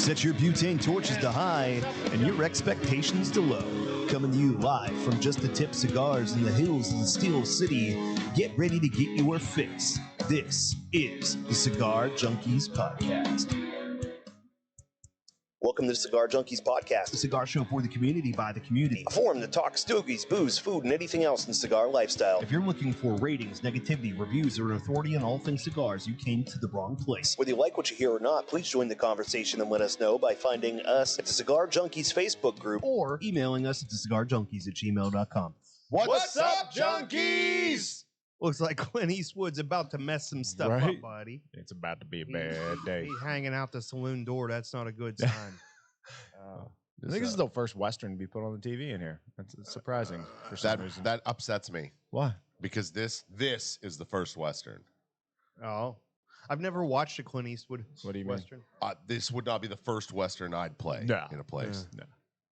Set your butane torches to high and your expectations to low. Coming to you live from Just the Tip Cigars in the hills of the Steel City. Get ready to get your fix. This is the Cigar Junkies Podcast. Welcome to the Cigar Junkies Podcast, a cigar show for the community by the community. A forum to talk stogies, booze, food, and anything else in the cigar lifestyle. If you're looking for ratings, negativity, reviews, or an authority on all things cigars, you came to the wrong place. Whether you like what you hear or not, please join the conversation and let us know by finding us at the Cigar Junkies Facebook group or emailing us at thecigarjunkies@gmail.com. What's up, junkies? Looks like Clint Eastwood's about to mess some stuff up, buddy. It's about to be a bad day. He's hanging out the saloon door. That's not a good sign. I think this is the first Western to be put on the TV in here. That's surprising for some reason. That upsets me. Why? Because this is the first Western. Oh. I've never watched a Clint Eastwood mean? Western. This would not be the first Western I'd play in a place. No.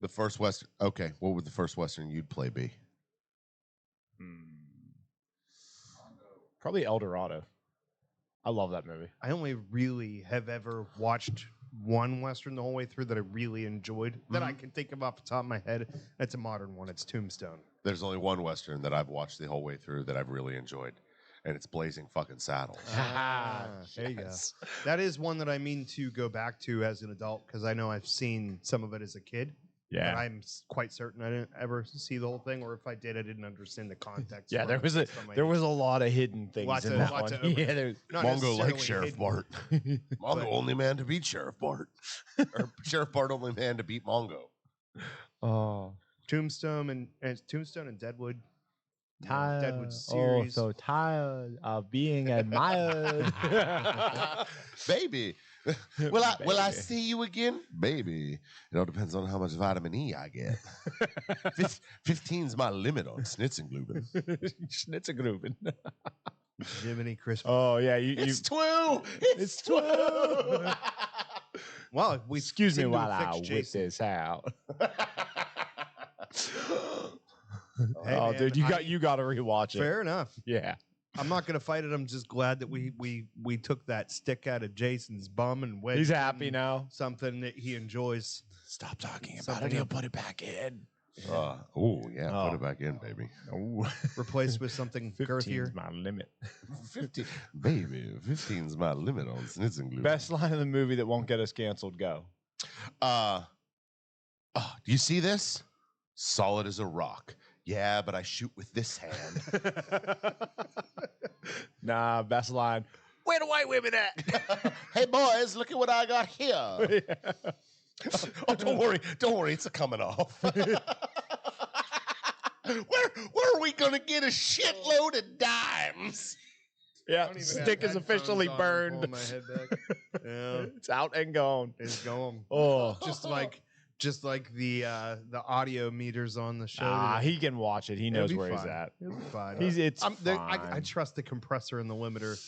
The first Western. Okay, what would the first Western you'd play be? Probably El Dorado. I love that movie. I only really have ever watched one Western the whole way through that I really enjoyed that I can think of off the top of my head. It's a modern one. It's Tombstone. There's only one Western that I've watched the whole way through that I've really enjoyed, and it's Blazing Fucking Saddles. There you go. That is one that I mean to go back to as an adult because I know I've seen some of it as a kid. Yeah. But I'm quite certain I didn't ever see the whole thing, or if I did, I didn't understand the context. Yeah, there was a lot of hidden things Lots in of- that lots one. of- Yeah, there's Mongo like necessarily Sheriff hidden. Bart. Mongo only man to beat Sheriff Bart. Or Sheriff Bart only man to beat Mongo. oh, Tombstone and Deadwood. tired. Deadwood series. Oh, so tired of being admired. Baby. Will I see you again? Baby. It all depends on how much vitamin E I get. 15's my limit on Schnitzengluben. Schnitzengruben. Jiminy Christmas. Oh yeah, It's two. It's two. Well, we Excuse me seem to while have I fixed whip Jason. this out. Hey, Oh, man, dude, you got to rewatch it. Fair enough. Yeah. I'm not gonna fight it. I'm just glad that we took that stick out of Jason's bum and wedged He's happy him now. something that he enjoys. Stop talking about Something it. He'll up. put it back in. Oh, yeah. Oh. Put it back in, baby. Oh, Replaced with something 15's girthier. my limit. 15. Baby, 15's my limit on Schnitzengluben. Best line of the movie that won't get us canceled. Go. Do you see this? Solid as a rock. Yeah, but I shoot with this hand. Nah, best line. Where the white women at? Hey, boys, look at what I got here. Oh, don't worry, it's a coming off. Where are we gonna get a shitload of dimes? Yeah, stick is officially burned. Pulling my head back. Yeah, It's out and gone. it's going. Oh, Just like the audio meters on the show. he can watch it. He knows where he's at. It'll be fine. It's fine. I trust the compressor and the limiter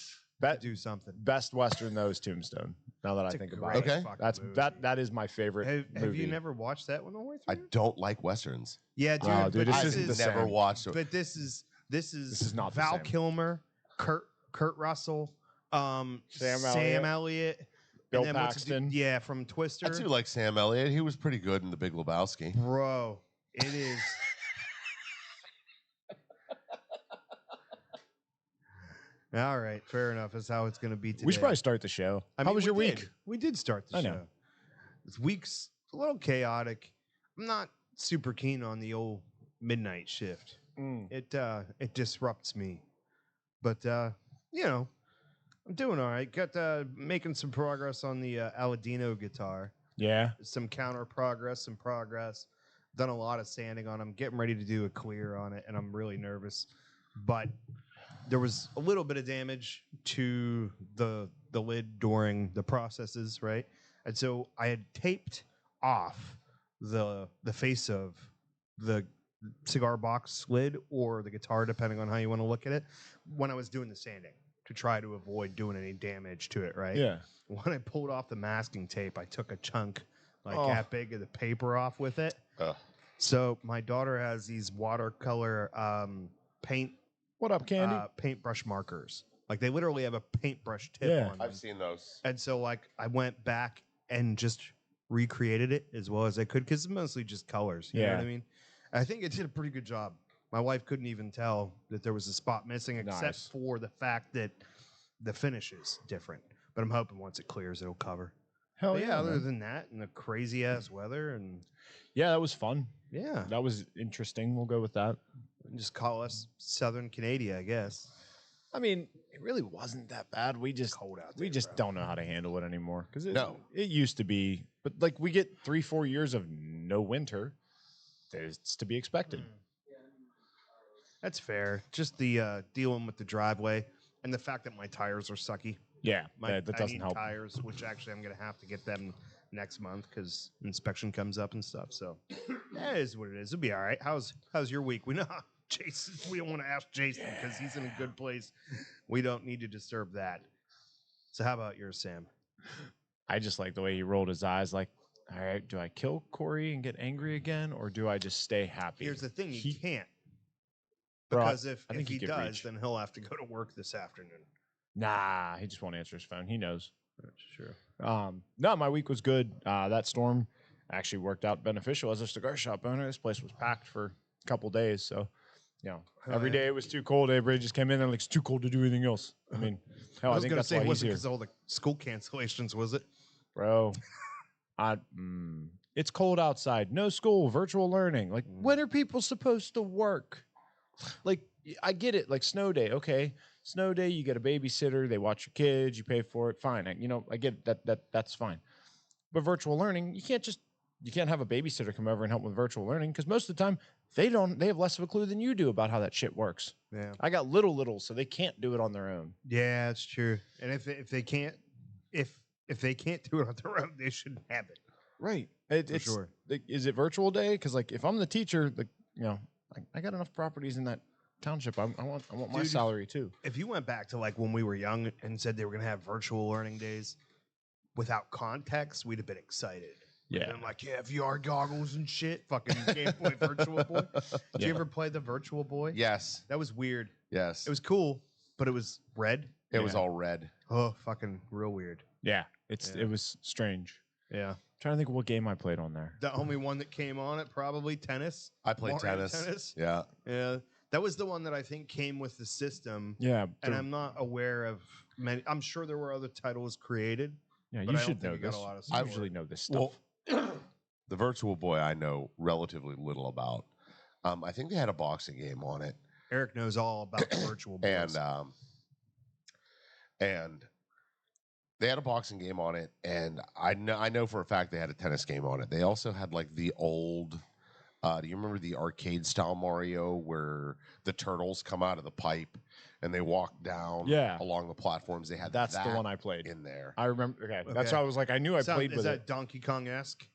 to do something. Best Western though is Tombstone. Now that I It's a think about great it, Okay. fucking movie. that is my favorite. Have movie. you never watched that one all the way I through? don't like westerns. Yeah, dude. Oh, dude, but this this isn't is the Never same. watched it. But this is not the Val same. Kilmer, Kurt Russell, Sam Sam Elliott, Bill and then what's the dude- Paxton. from Twister. I do like Sam Elliott. He was pretty good in The Big Lebowski. Bro, it is. All right, fair enough. That's how it's going to be today. We should probably start the show. How was your we week? did. We did start the I know. show. This week's a little chaotic. I'm not super keen on the old midnight shift. It disrupts me, but I'm doing all right. Got making some progress on the Aladino guitar. Yeah. Some counter progress, some progress. Done a lot of sanding on them. Getting ready to do a clear on it, and I'm really nervous. But there was a little bit of damage to the lid during the processes, right? And so I had taped off the face of the cigar box lid or the guitar, depending on how you want to look at it, when I was doing the sanding to try to avoid doing any damage to it, right? Yeah. When I pulled off the masking tape, I took a chunk that big of the paper off with it. So my daughter has these watercolor paint. What up, Candy? Paintbrush markers. Like they literally have a paintbrush tip Yeah. on them. I've seen those. And so like I went back and just recreated it as well as they could because it's mostly just colors. You know what I mean? I think it did a pretty good job. My wife couldn't even tell that there was a spot missing except for the fact that the finish is different. But I'm hoping once it clears, it'll cover. Hell But yeah. other than that and the crazy ass weather and Yeah, that was fun. yeah, That was interesting. We'll go with that. just call us Southern Canada, I guess. I mean, it really wasn't that bad. We just Cold out we there, just bro. don't know how to handle it anymore. Because it used to be, but like we get 3-4 years of no winter. It's to be expected. That's fair. Just the dealing with the driveway and the fact that my tires are sucky. Yeah, that I doesn't need help. tires, which actually I'm gonna have to get them next month because inspection comes up and stuff. So that is what it is. It'll be all right. How's your week? We know Jason. We don't want to ask Jason because he's in a good place. We don't need to disturb that. So how about yours, Sam? I just like the way he rolled his eyes. Like, all right, do I kill Corey and get angry again, or do I just stay happy? Here's the thing: he can't. Bro, Because I if think he he could does, reach. then he'll have to go to work this afternoon. Nah, he just won't answer his phone. He knows. That's true. No, my week was good. That storm actually worked out beneficial as a cigar shop owner. This place was packed for a couple days, so every day it was too cold. Everybody just came in and like it's too cold to do anything else. I mean, hell, I I was think gonna that's say, why it he's wasn't here, because all the school cancellations, was it? bro. It's cold outside. No school. Virtual learning. Like, when are people supposed to work? Like, I get it. Like snow day, okay. Snow day, you get a babysitter. They watch your kids. You pay for it. Fine. I get that's fine. But virtual learning, you can't have a babysitter come over and help with virtual learning because most of the time they have less of a clue than you do about how that shit works. Yeah. I got little, so they can't do it on their own. Yeah, that's true. And if they can't do it on their own, they shouldn't have it. Right. For sure. Is it virtual day? Because like if I'm the teacher, I got enough properties in that township. I want my salary too. If you went back to like when we were young and said they were gonna have virtual learning days without context, we'd have been excited. Yeah. And I'm like, yeah, VR goggles and shit. Fucking Game Boy Virtual Boy. Did you ever play the Virtual Boy? Yes. That was weird. Yes. It was cool, but it was red. It was all red. Oh, fucking real weird. Yeah. It was strange. Yeah. Trying to think of what game I played on there. The only one that came on it, probably tennis. I played Mario tennis. Yeah. Yeah. That was the one that I think came with the system. Yeah. And I'm not aware of many. I'm sure there were other titles created. Yeah, but you I don't should think know it got this. a lot of I support. usually know this stuff. Well, the Virtual Boy I know relatively little about. I think they had a boxing game on it. Eric knows all about the Virtual Boys. And they had a boxing game on it, and I know for a fact they had a tennis game on it. They also had like the old. Do you remember the arcade style Mario where the turtles come out of the pipe and they walk down along the platforms? They had that's that the one I played in there. I remember. Okay, that's why I was like, I knew I played with Is that it. Donkey Kong esque?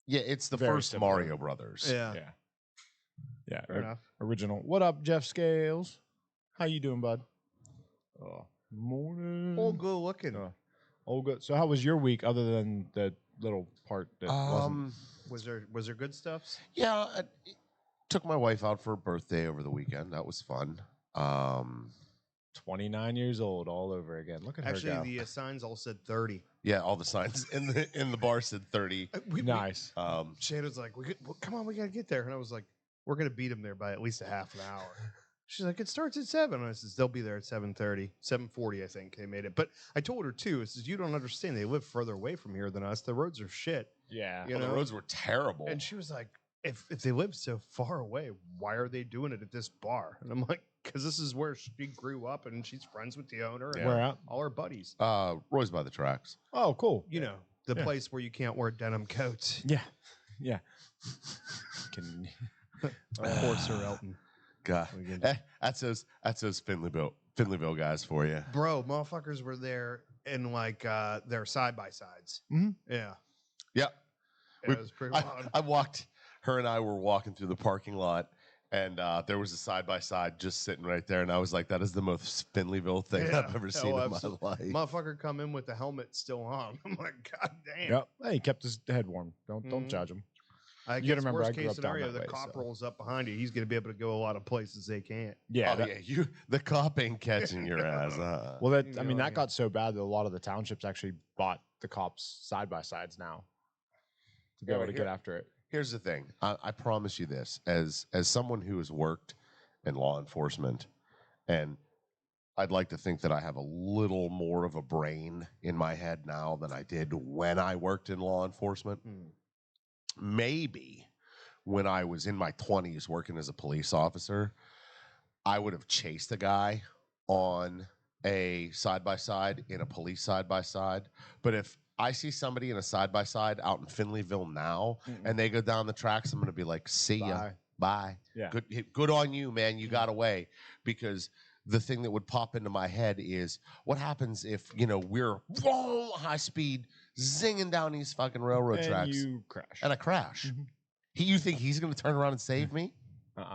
Yeah, it's the Very first similar. Mario Brothers. Yeah. Yeah. Fair enough. Original. What up, Jeff Scales? How you doing, bud? Oh, morning. All good looking. Oh, good. So, how was your week other than the little part that wasn't? Was there good stuff? Yeah, I took my wife out for her birthday over the weekend. That was fun. 29 years old all over again. Look at her go. Actually, the signs all said 30. Yeah, all the signs in the bar said 30. Nice. Shannon's like, come on, we gotta get there, and I was like, we're gonna beat them there by at least a half an hour. She's like, it starts at 7. And I says, they'll be there at 7:30, 7:40, I think they made it. But I told her too. I says, you don't understand. They live further away from here than us. The roads are shit. Yeah. You The know? roads were terrible. And she was like, if they live so far away, why are they doing it at this bar? And I'm like, because this is where she grew up, and she's friends with the owner and Where at? all her buddies. Roy's by the tracks. Oh, cool. You know, the place where you can't wear denim coats. Yeah. Yeah. Can Of course, Sir Elton. God, that's those Finleyville guys for you. Bro, motherfuckers were there in like their side by sides. Mhm. Yeah. Yep. It was pretty wild. Her and I were walking through the parking lot, and there was a side by side just sitting right there, and I was like, "That is the most Finleyville thing I've ever seen in my life." Motherfucker come in with the helmet still on. I'm like, God damn. Yep. Hey, he kept his head warm. Don't judge him. I You guess gotta remember, worst I grew case up down scenario, that the way, cop so. rolls up behind you. He's going to be able to go a lot of places they can't. Yeah. The cop ain't catching your ass. Well, that You I know mean, what I that mean? got so bad that a lot of the townships actually bought the cops side by sides now. to be able to get after it. Here's the thing. I promise you this, as someone who has worked in law enforcement, and I'd like to think that I have a little more of a brain in my head now than I did when I worked in law enforcement. Maybe when I was in my 20s working as a police officer, I would have chased a guy on a side-by-side in a police side-by-side. But if I see somebody in a side-by-side out in Finleyville now and they go down the tracks, I'm going to be like, see ya. Bye. Yeah. Good on you, man. You got away. Because the thing that would pop into my head is, what happens if, we're high speed zinging down these fucking railroad tracks you crash. and I crash? You think he's going to turn around and save me?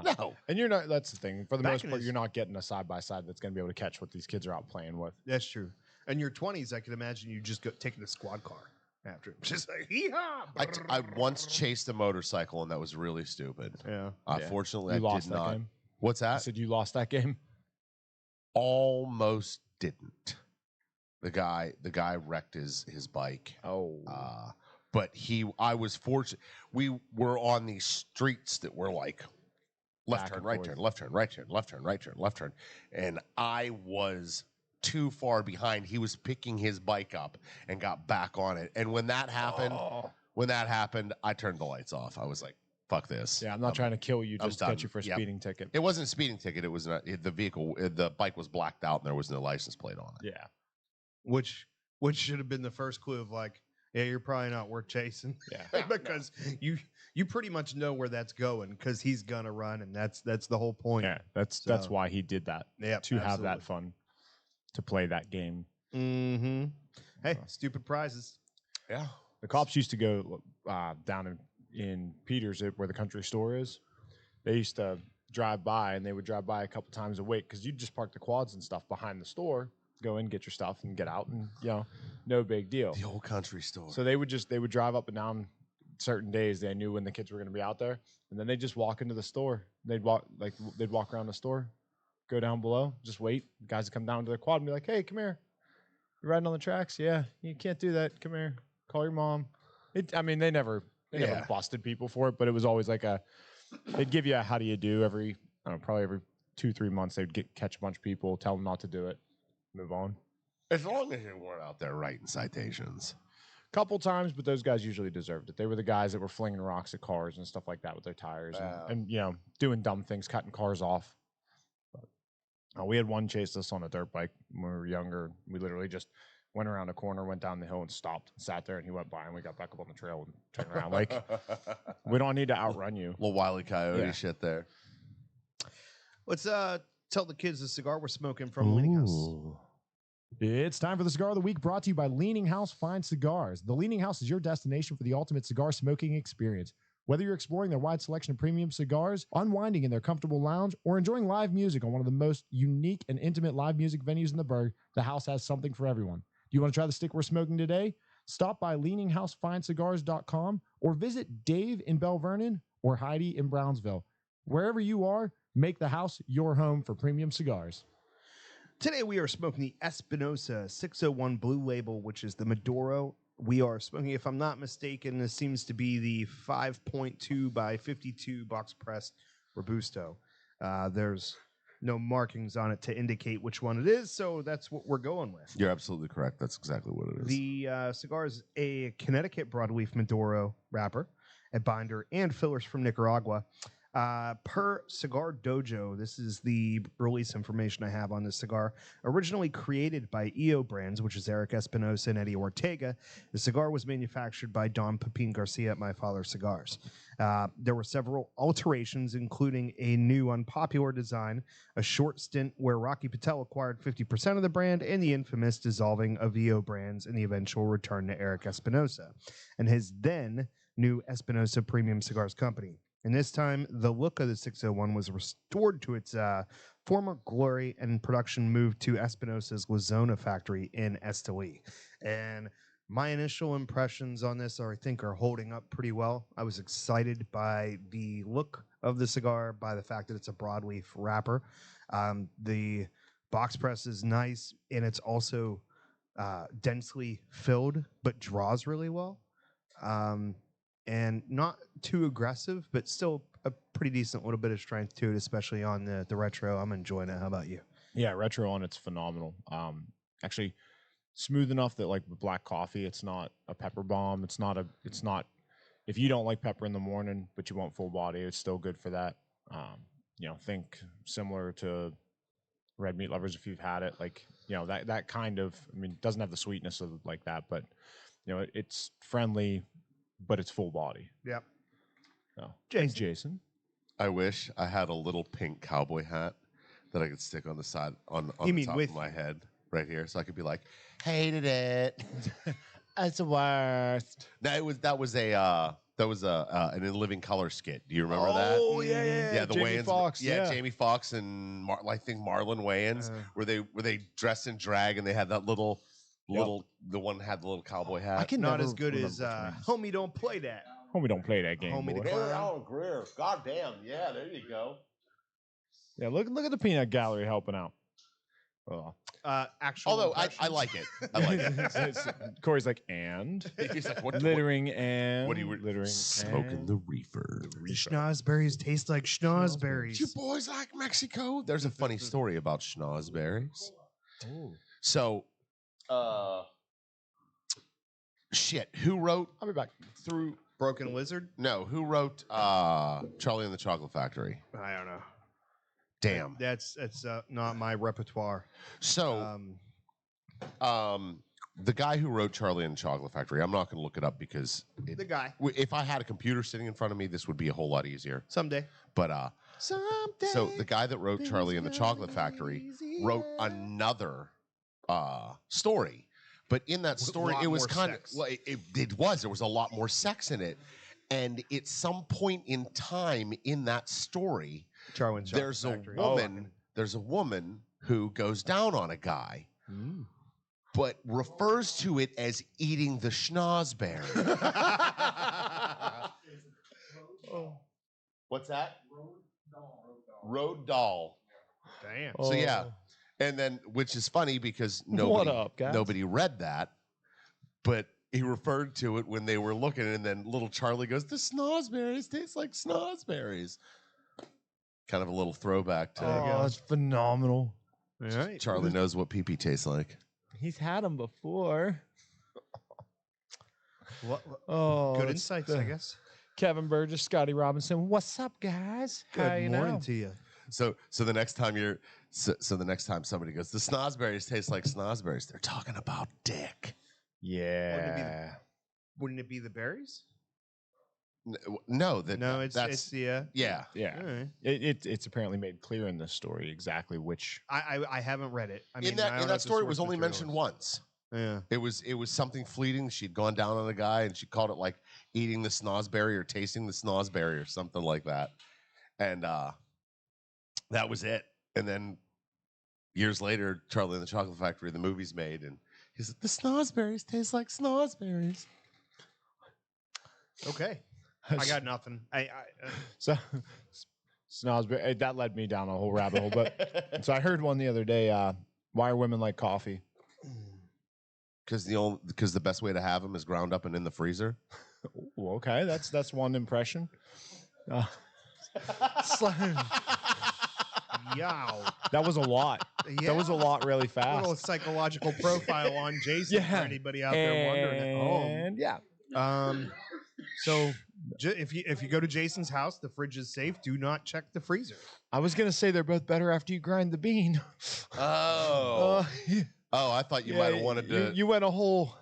No. And you're not, that's the thing. For the most part, you're not getting a side-by-side that's going to be able to catch what these kids are out playing with. That's true. In your 20s, I can imagine you just taking a squad car after it. Just like, hee-haw! I once chased a motorcycle, and that was really stupid. Yeah. Fortunately, You I lost did that not. game? What's I that? said you lost that game? Almost didn't. The guy wrecked his bike. Oh. But I was fortunate. We were on these streets that were like left turn, right turn, left turn, right turn, left turn, right turn, left turn. And I was too far behind. He was picking his bike up and got back on it. And when that happened, I turned the lights off. I was like, fuck this. Yeah, I'm not trying to kill you just to get you for a speeding ticket. It wasn't a speeding ticket. It was the bike was blacked out and there was no license plate on it. Yeah. Which should have been the first clue of like, yeah, you're probably not worth chasing. Yeah. Because you pretty much know where that's going because he's gonna run, and that's the whole point. Yeah, that's why he did that. Yeah, to have that fun, to play that game. Mm-hmm. Hey, stupid prizes. Yeah. The cops used to go down in Peters, where the country store is. They used to drive by, and they would drive by a couple times a week because you'd just park the quads and stuff behind the store, go in, get your stuff, and get out, and no big deal. The old country store. So they would drive up and down certain days. They knew when the kids were going to be out there, and then they just walk into the store. They'd walk around the store, go down below, just wait. Guys would come down to their quad and be like, "Hey, come here. You riding on the tracks? Yeah, you can't do that. Come here. Call your mom." They never busted people for it, but it was always like they'd give you a how do you do probably every 2-3 months. They'd catch a bunch of people, tell them not to do it, move on. As long as you weren't out there writing citations. Couple times, but those guys usually deserved it. They were the guys that were flinging rocks at cars and stuff like that with their tires and doing dumb things, cutting cars off. But, we had one chase us on a dirt bike when we were younger. We literally just went around a corner, went down the hill and stopped, sat there, and he went by, and we got back up on the trail and turned around. Like, we don't need to outrun you. Little Wile E. Coyote shit there. Let's tell the kids the cigar we're smoking from Leaning House. It's time for the Cigar of the Week, brought to you by Leaning House Fine Cigars. The Leaning House is your destination for the ultimate cigar smoking experience. Whether you're exploring their wide selection of premium cigars, unwinding in their comfortable lounge, or enjoying live music on one of the most unique and intimate live music venues in the burg, the house has something for everyone. Do you want to try the stick we're smoking today? Stop by leaninghousefinecigars.com or visit Dave in Bell Vernon or Heidi in Brownsville. Wherever you are, make the house your home for premium cigars. Today we are smoking the Espinosa 601 Blue Label, which is the Maduro. We are smoking, if I'm not mistaken, this seems to be the 5.2 by 52 box pressed Robusto. There's no markings on it to indicate which one it is, so that's what we're going with. You're absolutely correct. That's exactly what it is. The cigar is a Connecticut broadleaf Maduro wrapper, a binder, and fillers from Nicaragua. Per Cigar Dojo, this is the release information I have on this cigar. Originally created by EO Brands, which is Eric Espinosa and Eddie Ortega, the cigar was manufactured by Don Pepin Garcia at My Father Cigars. There were several alterations, including a new unpopular design, a short stint where Rocky Patel acquired 50% of the brand, and the infamous dissolving of EO Brands and the eventual return to Eric Espinosa and his then new Espinosa Premium Cigars Company. And this time, the look of the 601 was restored to its former glory, and production moved to Espinosa's Lizona factory in Esteli. And my initial impressions on this I think are holding up pretty well. I was excited by the look of the cigar, by the fact that it's a broadleaf wrapper. The box press is nice, and it's also densely filled, but draws really well. and not too aggressive, but still a pretty decent little bit of strength to it, especially on the retro. I'm enjoying it. How about you? Yeah, retro on it's phenomenal. Actually, smooth enough that like with black coffee, it's not a pepper bomb. It's not. If you don't like pepper in the morning, but you want full body, it's still good for that. Think similar to red meat lovers if you've had it. Like that kind of. I mean, it doesn't have the sweetness of like that, but it's friendly, but it's full body. Yep. So, Jason. I wish I had a little pink cowboy hat that I could stick on the side on the top of my head right here, so I could be like, hated it. That's the worst. No, that was an In Living Color skit. Do you remember that? Oh yeah. The Jamie Wayans, Foxx, yeah. Jamie Foxx and I think Marlon Wayans, where they dressed in drag and they had that little the one had the little cowboy hat. I can Not never as good as Homie Don't Play That. Homie don't play that game. Homie Boy. the Clown. Alan Greer. God damn. Yeah, there you go. Yeah, look at the peanut gallery helping out. Oh. Actual. Although I like it. I like it. Corey's like, and He's like, what littering and what are you littering smoking and the reefer? The schnozberries taste like schnozberries. You boys like Mexico? There's a funny story about schnozberries. Oh. So, shit. Who wrote? I'll be back. Through Broken Lizard? no, who wrote Charlie and the Chocolate Factory? I don't know. Damn. That's not my repertoire. So, the guy who wrote Charlie and the Chocolate Factory, I'm not going to look it up because The guy. if I had a computer sitting in front of me, this would be a whole lot easier. Someday. But Someday. so the guy that wrote Charlie and the Chocolate Factory wrote another story. But in that story, lot it was more kind of sex. well, it was. There was a lot more sex in it, and at some point in time in that story, Charlie and there's Chocolate a Factory. woman. There's a woman who goes down on a guy, but refers to it as eating the schnozberry. What's that? Road doll. Damn. So yeah, and then which is funny because nobody read that, but he referred to it when they were looking, and then little Charlie goes, "The schnozberries taste like schnozberries." Kind of a little throwback to that's phenomenal. All right. Charlie knows what pee-pee tastes like. He's had them before. Good insights, I guess. Kevin Burgess, Scotty Robinson. What's up, guys? How Good you morning know? to you. So the next time the next time somebody goes, the schnozberries taste like schnozberries, they're talking about dick. Yeah. Wouldn't it be the berries? No, it's the yeah. Yeah. all right. It's apparently made clear in this story exactly which. I haven't read it. I mean, In I don't know that if the story, it was source only material mentioned is- once. Yeah. It was something fleeting. She'd gone down on a guy and she called it like eating the schnozberry or tasting the schnozberry or something like that. And that was it. And then years later, Charlie and the Chocolate Factory, the movie's made, and he said, "The schnozberries taste like schnozberries." Okay. I got nothing. So Snosberry, that led me down a whole rabbit hole. But so I heard one the other day. Why are women like coffee? Because the best way to have them is ground up and in the freezer. Ooh, okay, that's one impression. Yow. That was a lot. Yeah. That was a lot really fast. Little psychological profile on Jason for anybody out there wondering at home. And yeah. So if you go to Jason's house, the fridge is safe. Do not check the freezer. I was gonna say they're both better after you grind the bean. Oh. Yeah. Oh, I thought you might have wanted to. You went a whole.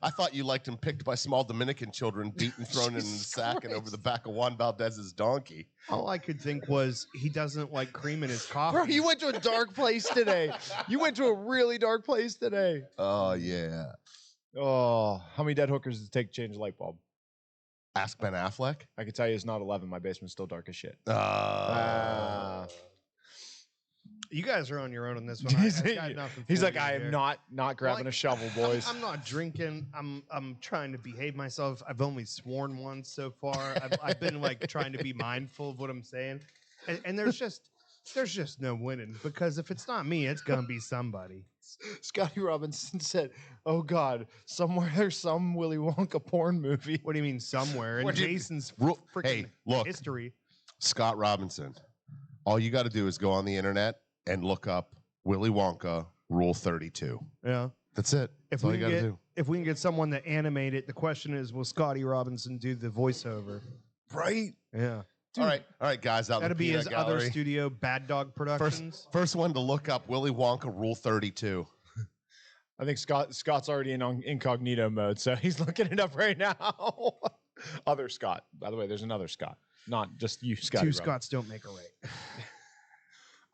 I thought you liked him picked by small Dominican children, beaten, thrown in the sack, and over the back of Juan Valdez's donkey. All I could think was he doesn't like cream in his coffee. Bro, you went to a dark place today. You went to a really dark place today. Oh yeah. Oh, how many dead hookers does it take to change a light bulb? Ask Ben Affleck. I can tell you it's not 11. My basement's still dark as shit. You guys are on your own on this one. I got nothing. He's for like, you I here. am not grabbing a shovel, boys. I'm not drinking. I'm trying to behave myself. I've only sworn once so far. I've been like trying to be mindful of what I'm saying, and there's just there's just no winning because if it's not me, it's gonna be somebody. Scotty Robinson said, "Oh God, somewhere there's some Willy Wonka porn movie." What do you mean somewhere? In What do you- Jason's freaking Hey, look, history. Scott Robinson. All you got to do is go on the internet and look up Willy Wonka Rule 32. Yeah. That's it. If That's all we you can got to get do. if we can get someone to animate it, the question is, will Scotty Robinson do the voiceover? Right? Yeah. All right, guys. Out in That'd the be his peanut other gallery. studio, Bad Dog Productions. First one to look up Willy Wonka Rule 32. I think Scott's already in incognito mode, so he's looking it up right now. Other Scott, by the way. There's another Scott, not just you, Scott. Two Scotts don't make a right.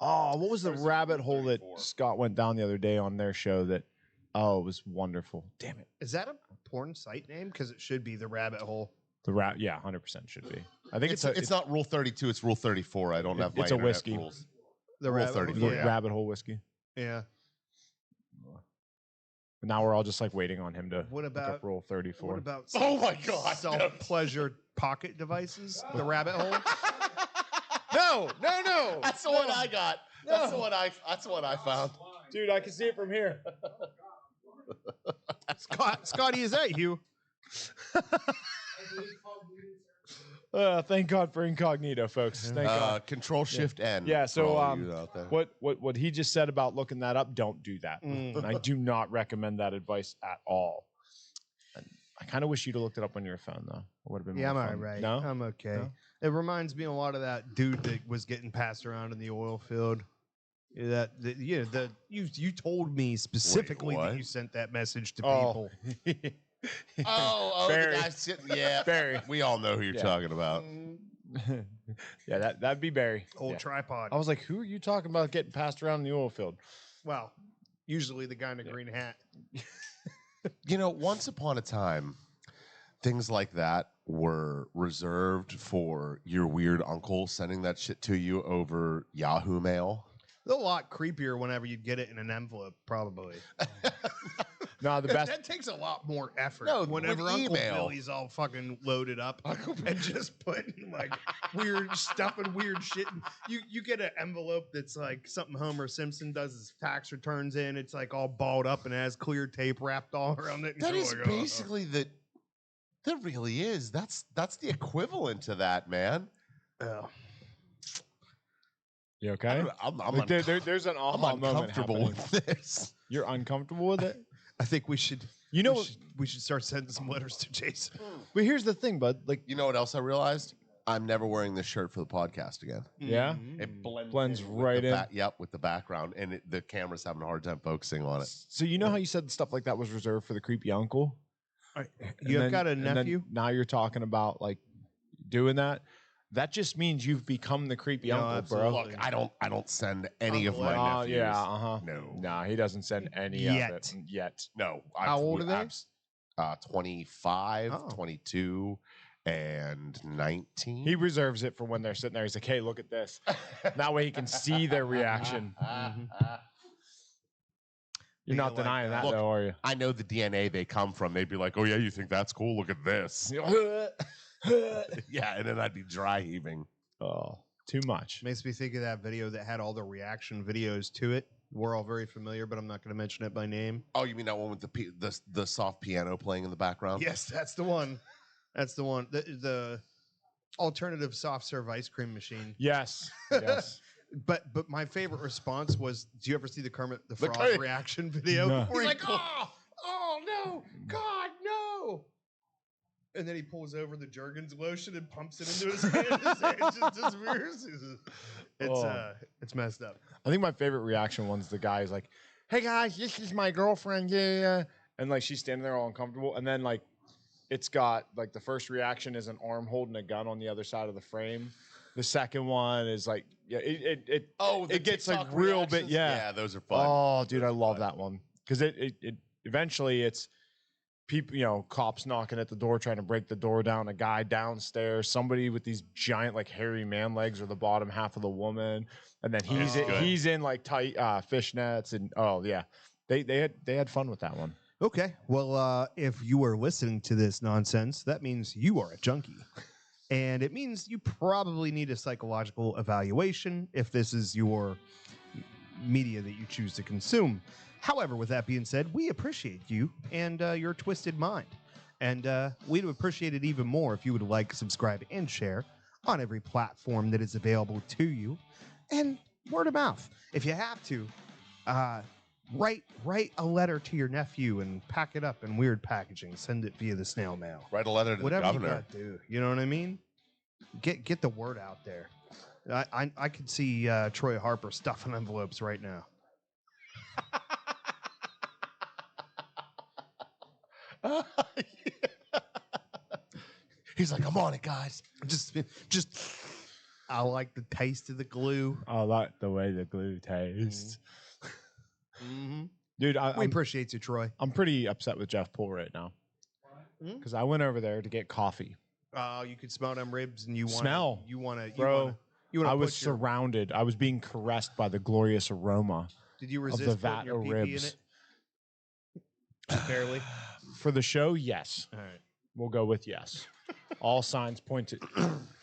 Oh, what was the rabbit hole that Scott went down the other day on their show? That it was wonderful. Damn it. Is that a porn site name? Because it should be the rabbit hole. Yeah, 100% should be. I think It's not Rule 32. It's Rule 34. I don't have my it's a internet whiskey. rules. The Rule rabbit 34. hole. Yeah. rabbit hole whiskey. Yeah. Now we're all just like waiting on him to What look about up Rule 34. What about Oh my God, self-pleasure pocket devices? The rabbit hole. No. That's the one I got. That's the one I found. Dude, I can see it from here. Scotty, is that you? Thank God for incognito, folks. Thank God. Control Shift N. Yeah, so, for all you out there. What he just said about looking that up, don't do that. Mm. And I do not recommend that advice at all. And I kind of wish you'd have looked it up on your phone, though. It would have been Yeah, I'm more all fun. right. No? I'm okay. No? It reminds me a lot of that dude that was getting passed around in the oil field. You told me specifically that what? you sent that message to Oh. people. Oh, Barry. the guy sitting. Yeah, Barry. We all know who you're Yeah. talking about. Yeah, that'd be Barry. Old Yeah. tripod. I was like, who are you talking about getting passed around in the oil field? Well, usually the guy in the green hat. You know, once upon a time, things like that were reserved for your weird uncle sending that shit to you over Yahoo Mail. It's a lot creepier whenever you get it in an envelope, probably. No, the best. That takes a lot more effort. No, whenever with Uncle email. Billy's all fucking loaded up and just putting like weird stuff and weird shit. You get an envelope that's like something Homer Simpson does his tax returns in. It's like all balled up and has clear tape wrapped all around it. And That you're is like, oh. basically the. That really is. That's the equivalent to that, man. Oh. You okay? I'm Like, there's an I'm aha moment uncomfortable happening. with this. You're uncomfortable with it? I think we should. You know, we should start sending some letters to Jason. but here's the thing, bud. Like, You know what else I realized? I'm never wearing this shirt for the podcast again. yeah, Mm-hmm. It blends in with right the in. Yep, with the background, and the camera's having a hard time focusing on it. So you know how you said stuff like that was reserved for the creepy uncle? You've And got a and then nephew? now you're talking about like doing that. That just means you've become the creepy No, uncle, absolutely. bro. Look, I don't send any of my Uncle nephews. Yeah, uh-huh. No. Nah, he doesn't send any Yet. of it yet. No. How old are they? 25, Oh. 22, and 19. He reserves it for when they're sitting there. He's like, "Hey, look at this." That way he can see their reaction. You're Being not like denying that. that, Look, though, are you? I know the DNA they come from. They'd be like, "Oh yeah, you think that's cool? Look at this." Yeah, and then I'd be dry heaving. Oh, too much. Makes me think of that video that had all the reaction videos to it. We're all very familiar, but I'm not going to mention it by name. Oh, you mean that one with the soft piano playing in the background? Yes, that's the one. That's the one. The alternative soft serve ice cream machine. Yes. Yes. But my favorite response was, do you ever see the Kermit the The Frog Kermit- reaction video? No. He's like, oh no, God, no. And then he pulls over the Jergens lotion and pumps it into his hand. His hand just disappears. It's messed up. I think my favorite reaction one's the guy who's like, "Hey guys, this is my girlfriend." Yeah. And like she's standing there all uncomfortable. And then like it's got like the first reaction is an arm holding a gun on the other side of the frame. The second one is like, yeah, it gets like TikTok real bit. reactions? Yeah. Yeah, those are fun. Oh, dude, I Those are love fun. that one. Because it eventually it's people, cops knocking at the door, trying to break the door down, a guy downstairs, somebody with these giant like hairy man legs or the bottom half of the woman. And then he's in like tight fishnets and they had fun with that one. Okay. Well, if you are listening to this nonsense, that means you are a junkie. And it means you probably need a psychological evaluation if this is your media that you choose to consume. However, with that being said, we appreciate you and your twisted mind. And we'd appreciate it even more if you would like, subscribe, and share on every platform that is available to you. And word of mouth. If you have to, write a letter to your nephew and pack it up in weird packaging. Send it via the snail mail. Write a letter to Whatever the you governor. gotta do. You know what I mean? Get the word out there. I could see Troy Harper stuffing envelopes right now. He's like, I'm on it, guys. Just I like the taste of the glue. I like the way the glue tastes. Mm-hmm. Dude, We appreciate you, Troy. I'm pretty upset with Jeff Poole right now. Because I went over there to get coffee. You could smell them ribs, and you want Smell. Bro, I was surrounded. I was being caressed by the glorious aroma Did you of resist the putting vat your of pee-pee ribs. in it? Barely. For the show, yes. All right. We'll go with yes. All signs point to.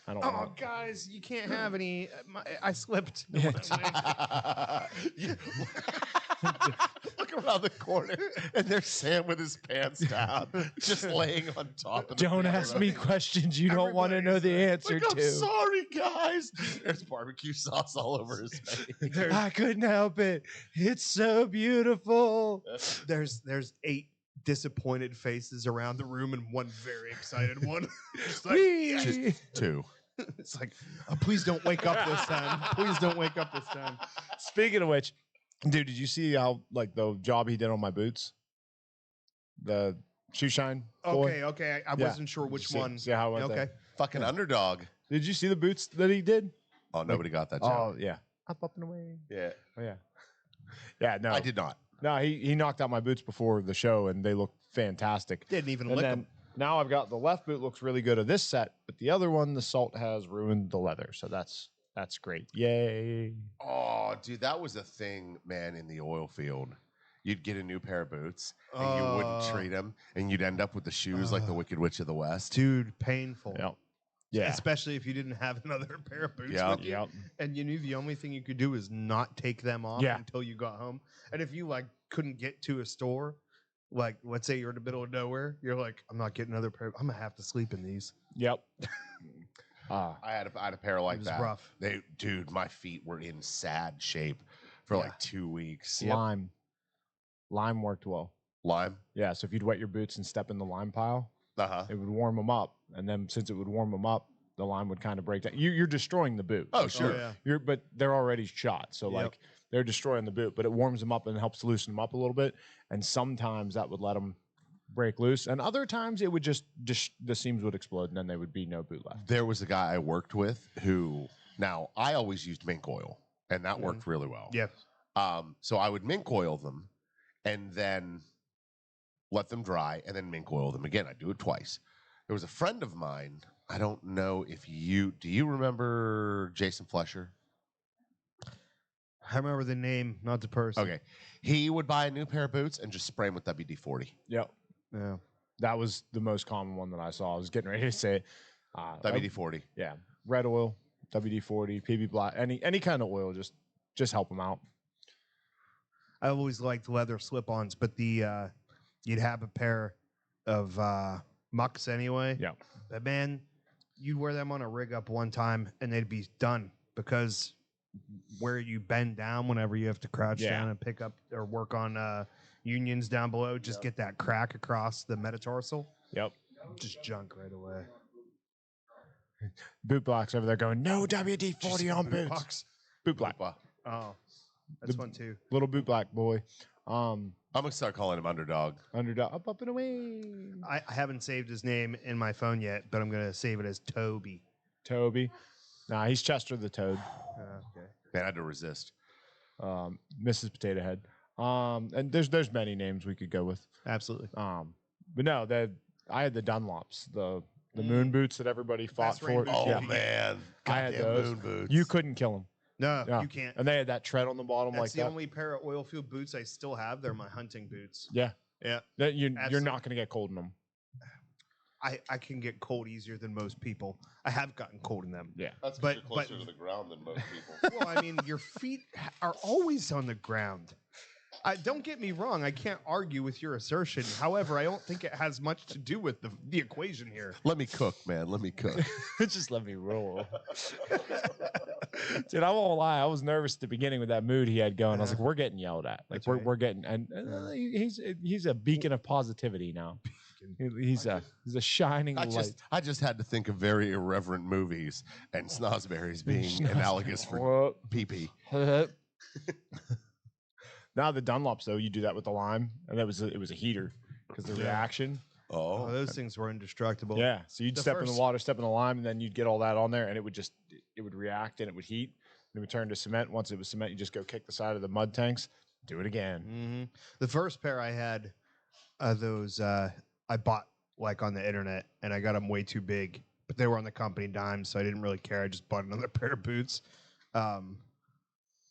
I don't Oh, know. guys, you can't have any. I slipped. Look around the corner, and there's Sam with his pants down, just laying on top of the Don't ask me questions you don't want to know the answer Like, I'm to. sorry, guys. There's barbecue sauce all over his face. I couldn't help it. It's so beautiful. There's 8 disappointed faces around the room and one very excited one. It's like, Whee! Two. it's like, oh, please don't wake up this time. Please don't wake up this time. Speaking of which, dude, did you see how like the job he did on my boots? The shoe shine. boy? Okay. I Yeah. wasn't sure which See- one. See how it went Okay. there? Fucking underdog. Did you see the boots that he did? Oh, nobody got that job. Oh yeah. Up and away. Yeah. Oh yeah. Yeah. No. I did not. No, he knocked out my boots before the show, and they looked fantastic. Didn't even And lick then them. now I've got the left boot looks really good of this set, but the other one, the salt has ruined the leather. So that's great. Yay. Oh, dude, that was a thing, man, in the oil field. You'd get a new pair of boots, and you wouldn't treat them, and you'd end up with the shoes like the Wicked Witch of the West. Dude, painful. Yep. Yeah. Especially if you didn't have another pair of boots Yep. with you. Yep. And you knew the only thing you could do is not take them off Yeah. until you got home. And if you like couldn't get to a store, like let's say you're in the middle of nowhere, you're like, I'm not getting another pair. I'm gonna have to sleep in these. Yep. I had a pair like It was that. rough. Dude, my feet were in sad shape for like 2 weeks. Lime. Lime worked well. Lime. Yeah. So if you'd wet your boots and step in the lime pile, Uh-huh. it would warm them up. And then since it would warm them up, the lime would kind of break down. You're destroying the boot. Oh, sure. yeah. But they're already shot. So Yep. like they're destroying the boot, but it warms them up and helps loosen them up a little bit. And sometimes that would let them break loose. And other times it would just the seams would explode and then there would be no boot left. There was a guy I worked with who, now I always used mink oil, and that worked really well. Yeah. So I would mink oil them and then let them dry and then mink oil them again. I'd do it twice. There was a friend of mine. I don't know if do you remember Jason Flesher? I remember the name, not the person. Okay. He would buy a new pair of boots and just spray them with WD-40. Yep. Yeah. That was the most common one that I saw. I was getting ready to say it. WD-40. Yeah. Red oil, WD-40, PB Black, any kind of oil, just help them out. I always liked leather slip-ons, but the you'd have a pair of mucks anyway. Yeah. But man, you'd wear them on a rig up one time and they'd be done because where you bend down whenever you have to crouch Yeah. down and pick up or work on unions down below, just get that crack across the metatarsal. Yep. Just junk right away. Boot Black's over there going, no WD-40 on Boot boots. box. Boot Black. Oh, that's The- fun too. Little Boot Black boy. I'm going to start calling him Underdog. Underdog. Up and away. I haven't saved his name in my phone yet, but I'm going to save it as Toby. Toby. Nah, he's Chester the Toad. Okay. Man, I had to resist. Mrs. Potato Head. And there's many names we could go with. Absolutely. But no, I had the Dunlops, the moon boots that everybody fought Best rain for. boots Oh, you could get. man. I had Goddamn those. moon boots. You couldn't kill them. No, Yeah. you can't. And they had that tread on the bottom That's like the that. only pair of oil field boots I still have. They're my hunting boots. Yeah. Yeah. You're Absolutely. not going to get cold in them. I can get cold easier than most people. I have gotten cold in them. Yeah. That's But- because you're closer but- to the ground than most people. Well, I mean, your feet are always on the ground. Don't get me wrong. I can't argue with your assertion. However, I don't think it has much to do with the equation here. Let me cook, man. Let me cook. Just let me roll. Dude, I won't lie. I was nervous at the beginning with that mood he had going. I was like, we're getting yelled at. Like That's right. we're getting, and he's a beacon of positivity now. He's a shining light. I just had to think of very irreverent movies and snozberries being analogous for Well, pee-pee. Now the Dunlops though, you do that with the lime, and it was a heater because the reaction. Oh, Oh, those things were indestructible. Yeah, so you'd the step in the first- water, step in the lime, and then you'd get all that on there, and it would react and it would heat, and it would turn to cement. Once it was cement, you just go kick the side of the mud tanks, do it again. Hmm. The first pair I had, those I bought like on the internet, and I got them way too big, but they were on the company dime, so I didn't really care. I just bought another pair of boots.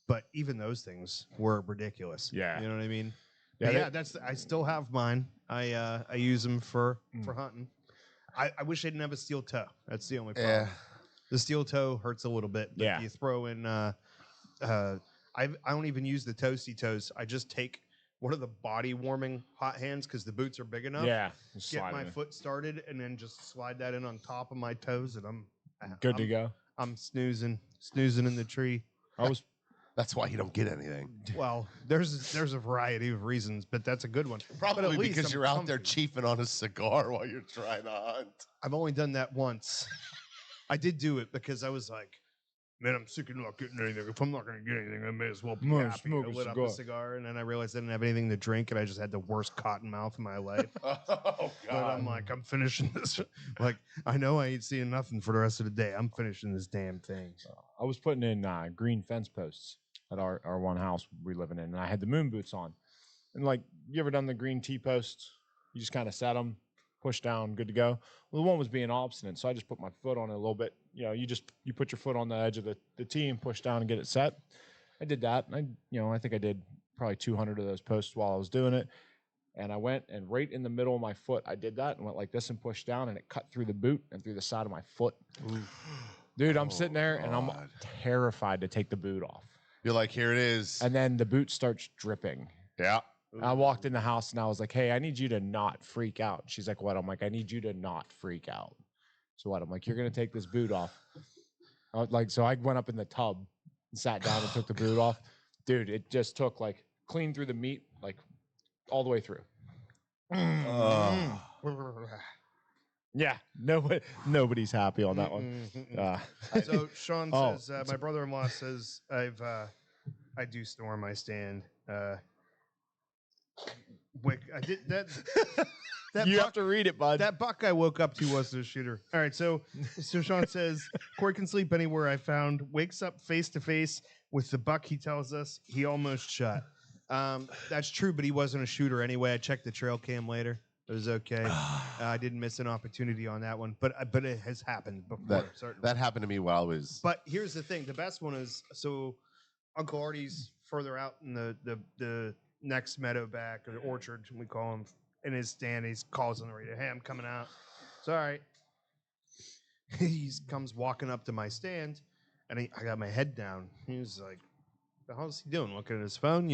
But even those things were ridiculous. Yeah. You know what I mean? Yeah, Yeah, I still have mine. I use them for hunting. I wish I didn't have a steel toe. That's the only problem. yeah. The steel toe hurts a little bit. But Yeah. you throw in I don't even use the toasty toes. I just take one of the body warming hot hands because the boots are big enough. Yeah, Get my foot started and then just slide that in on top of my toes and I'm good to go. I'm snoozing in the tree. I was That's why you don't get anything. Well, there's a variety of reasons, but that's a good one. Probably at least because I'm you're out there comfy. chiefing on a cigar while you're trying to hunt. I've only done that once. I did do it because I was like, man, I'm sick of not getting anything. If I'm not going to get anything, I may as well be Might happy. smoke I a lit up cigar. a cigar, and then I realized I didn't have anything to drink, and I just had the worst cotton mouth in my life. Oh But I'm like, I'm finishing this. Like, I know I ain't seeing nothing for the rest of the day. I'm finishing this damn thing. I was putting in green fence posts at our one house we living in, and I had the moon boots on. And like, you ever done the green T-posts? You just kind of set them, push down, good to go. Well, the one was being obstinate, so I just put my foot on it a little bit. You know, you put your foot on the edge of the tee and push down and get it set. I did that, and I think I did probably 200 of those posts while I was doing it. And I went and right in the middle of my foot, I did that and went like this and pushed down, and it cut through the boot and through the side of my foot. Dude, I'm sitting there and I'm God. terrified to take the boot off. You're like, here it is. And then the boot starts dripping. Yeah. I walked in the house and I was like, hey, I need you to not freak out. She's like, what? I'm like, I need you to not freak out. So what? I'm like, you're going to take this boot off. So I went up in the tub and sat down and took the boot off. Dude, it just took like clean through the meat, like all the way through. Yeah, nobody's happy on that one. So Sean Oh, says, my brother-in-law says I do snore in my stand. I did that. That you buck, have to read it, bud. that buck I woke up to wasn't a shooter. All right, so Sean says Corey can sleep anywhere I found. Wakes up face to face with the buck. He tells us he almost shot. That's true, but he wasn't a shooter anyway. I checked the trail cam later. It was okay. I didn't miss an opportunity on that one, but it has happened before. Certainly. That happened to me while I was. But here's the thing: the best one is Uncle Artie's further out in the next meadow back or the orchard, we call him, in his stand. He calls on the radio, "Hey, I'm coming out." It's all right. He comes walking up to my stand, and I got my head down. He's like, "The hell's he doing? Looking at his phone?"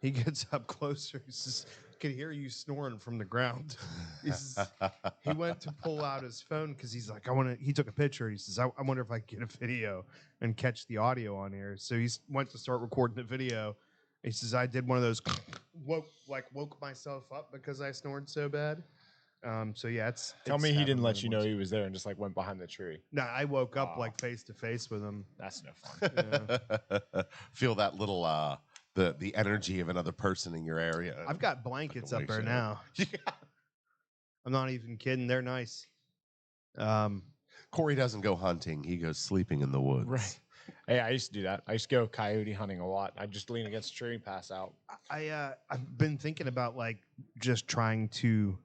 He gets up closer. He says, "I can hear you snoring from the ground." He went to pull out his phone because he's like, he took a picture. He says, I wonder if I can get a video and catch the audio on here. So he went to start recording the video. He says, I did one of those, woke myself up because I snored so bad. So yeah, Tell me he happened didn't more let than you know once. he was there and just like went behind the tree. No, I woke up Wow. like face to face with him. That's no fun. Feel that little the energy of another person in your area. I've got blankets up wakes there you now. I'm not even kidding. They're nice. Corey doesn't go hunting; he goes sleeping in the woods. Right. Hey, I used to do that. I used to go coyote hunting a lot. I'd just lean against a tree and pass out. I've been thinking about like just trying to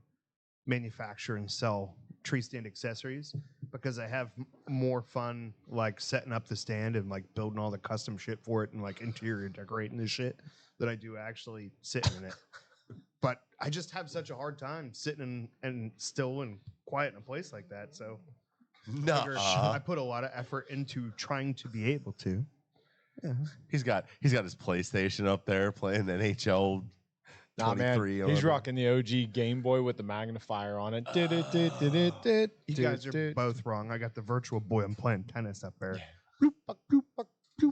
manufacture and sell tree stand accessories because I have more fun like setting up the stand and like building all the custom shit for it and like interior decorating the shit that I do actually sitting in it. but I just have such a hard time sitting and still and quiet in a place like that. So I put a lot of effort into trying to be able to. Yeah. He's got his PlayStation up there playing NHL. Nah, man, he's rocking the OG Game Boy with the magnifier on it. You guys are both wrong. I got the Virtual Boy. I'm playing tennis up there. Bloop, buck, bloop, buck, bloop.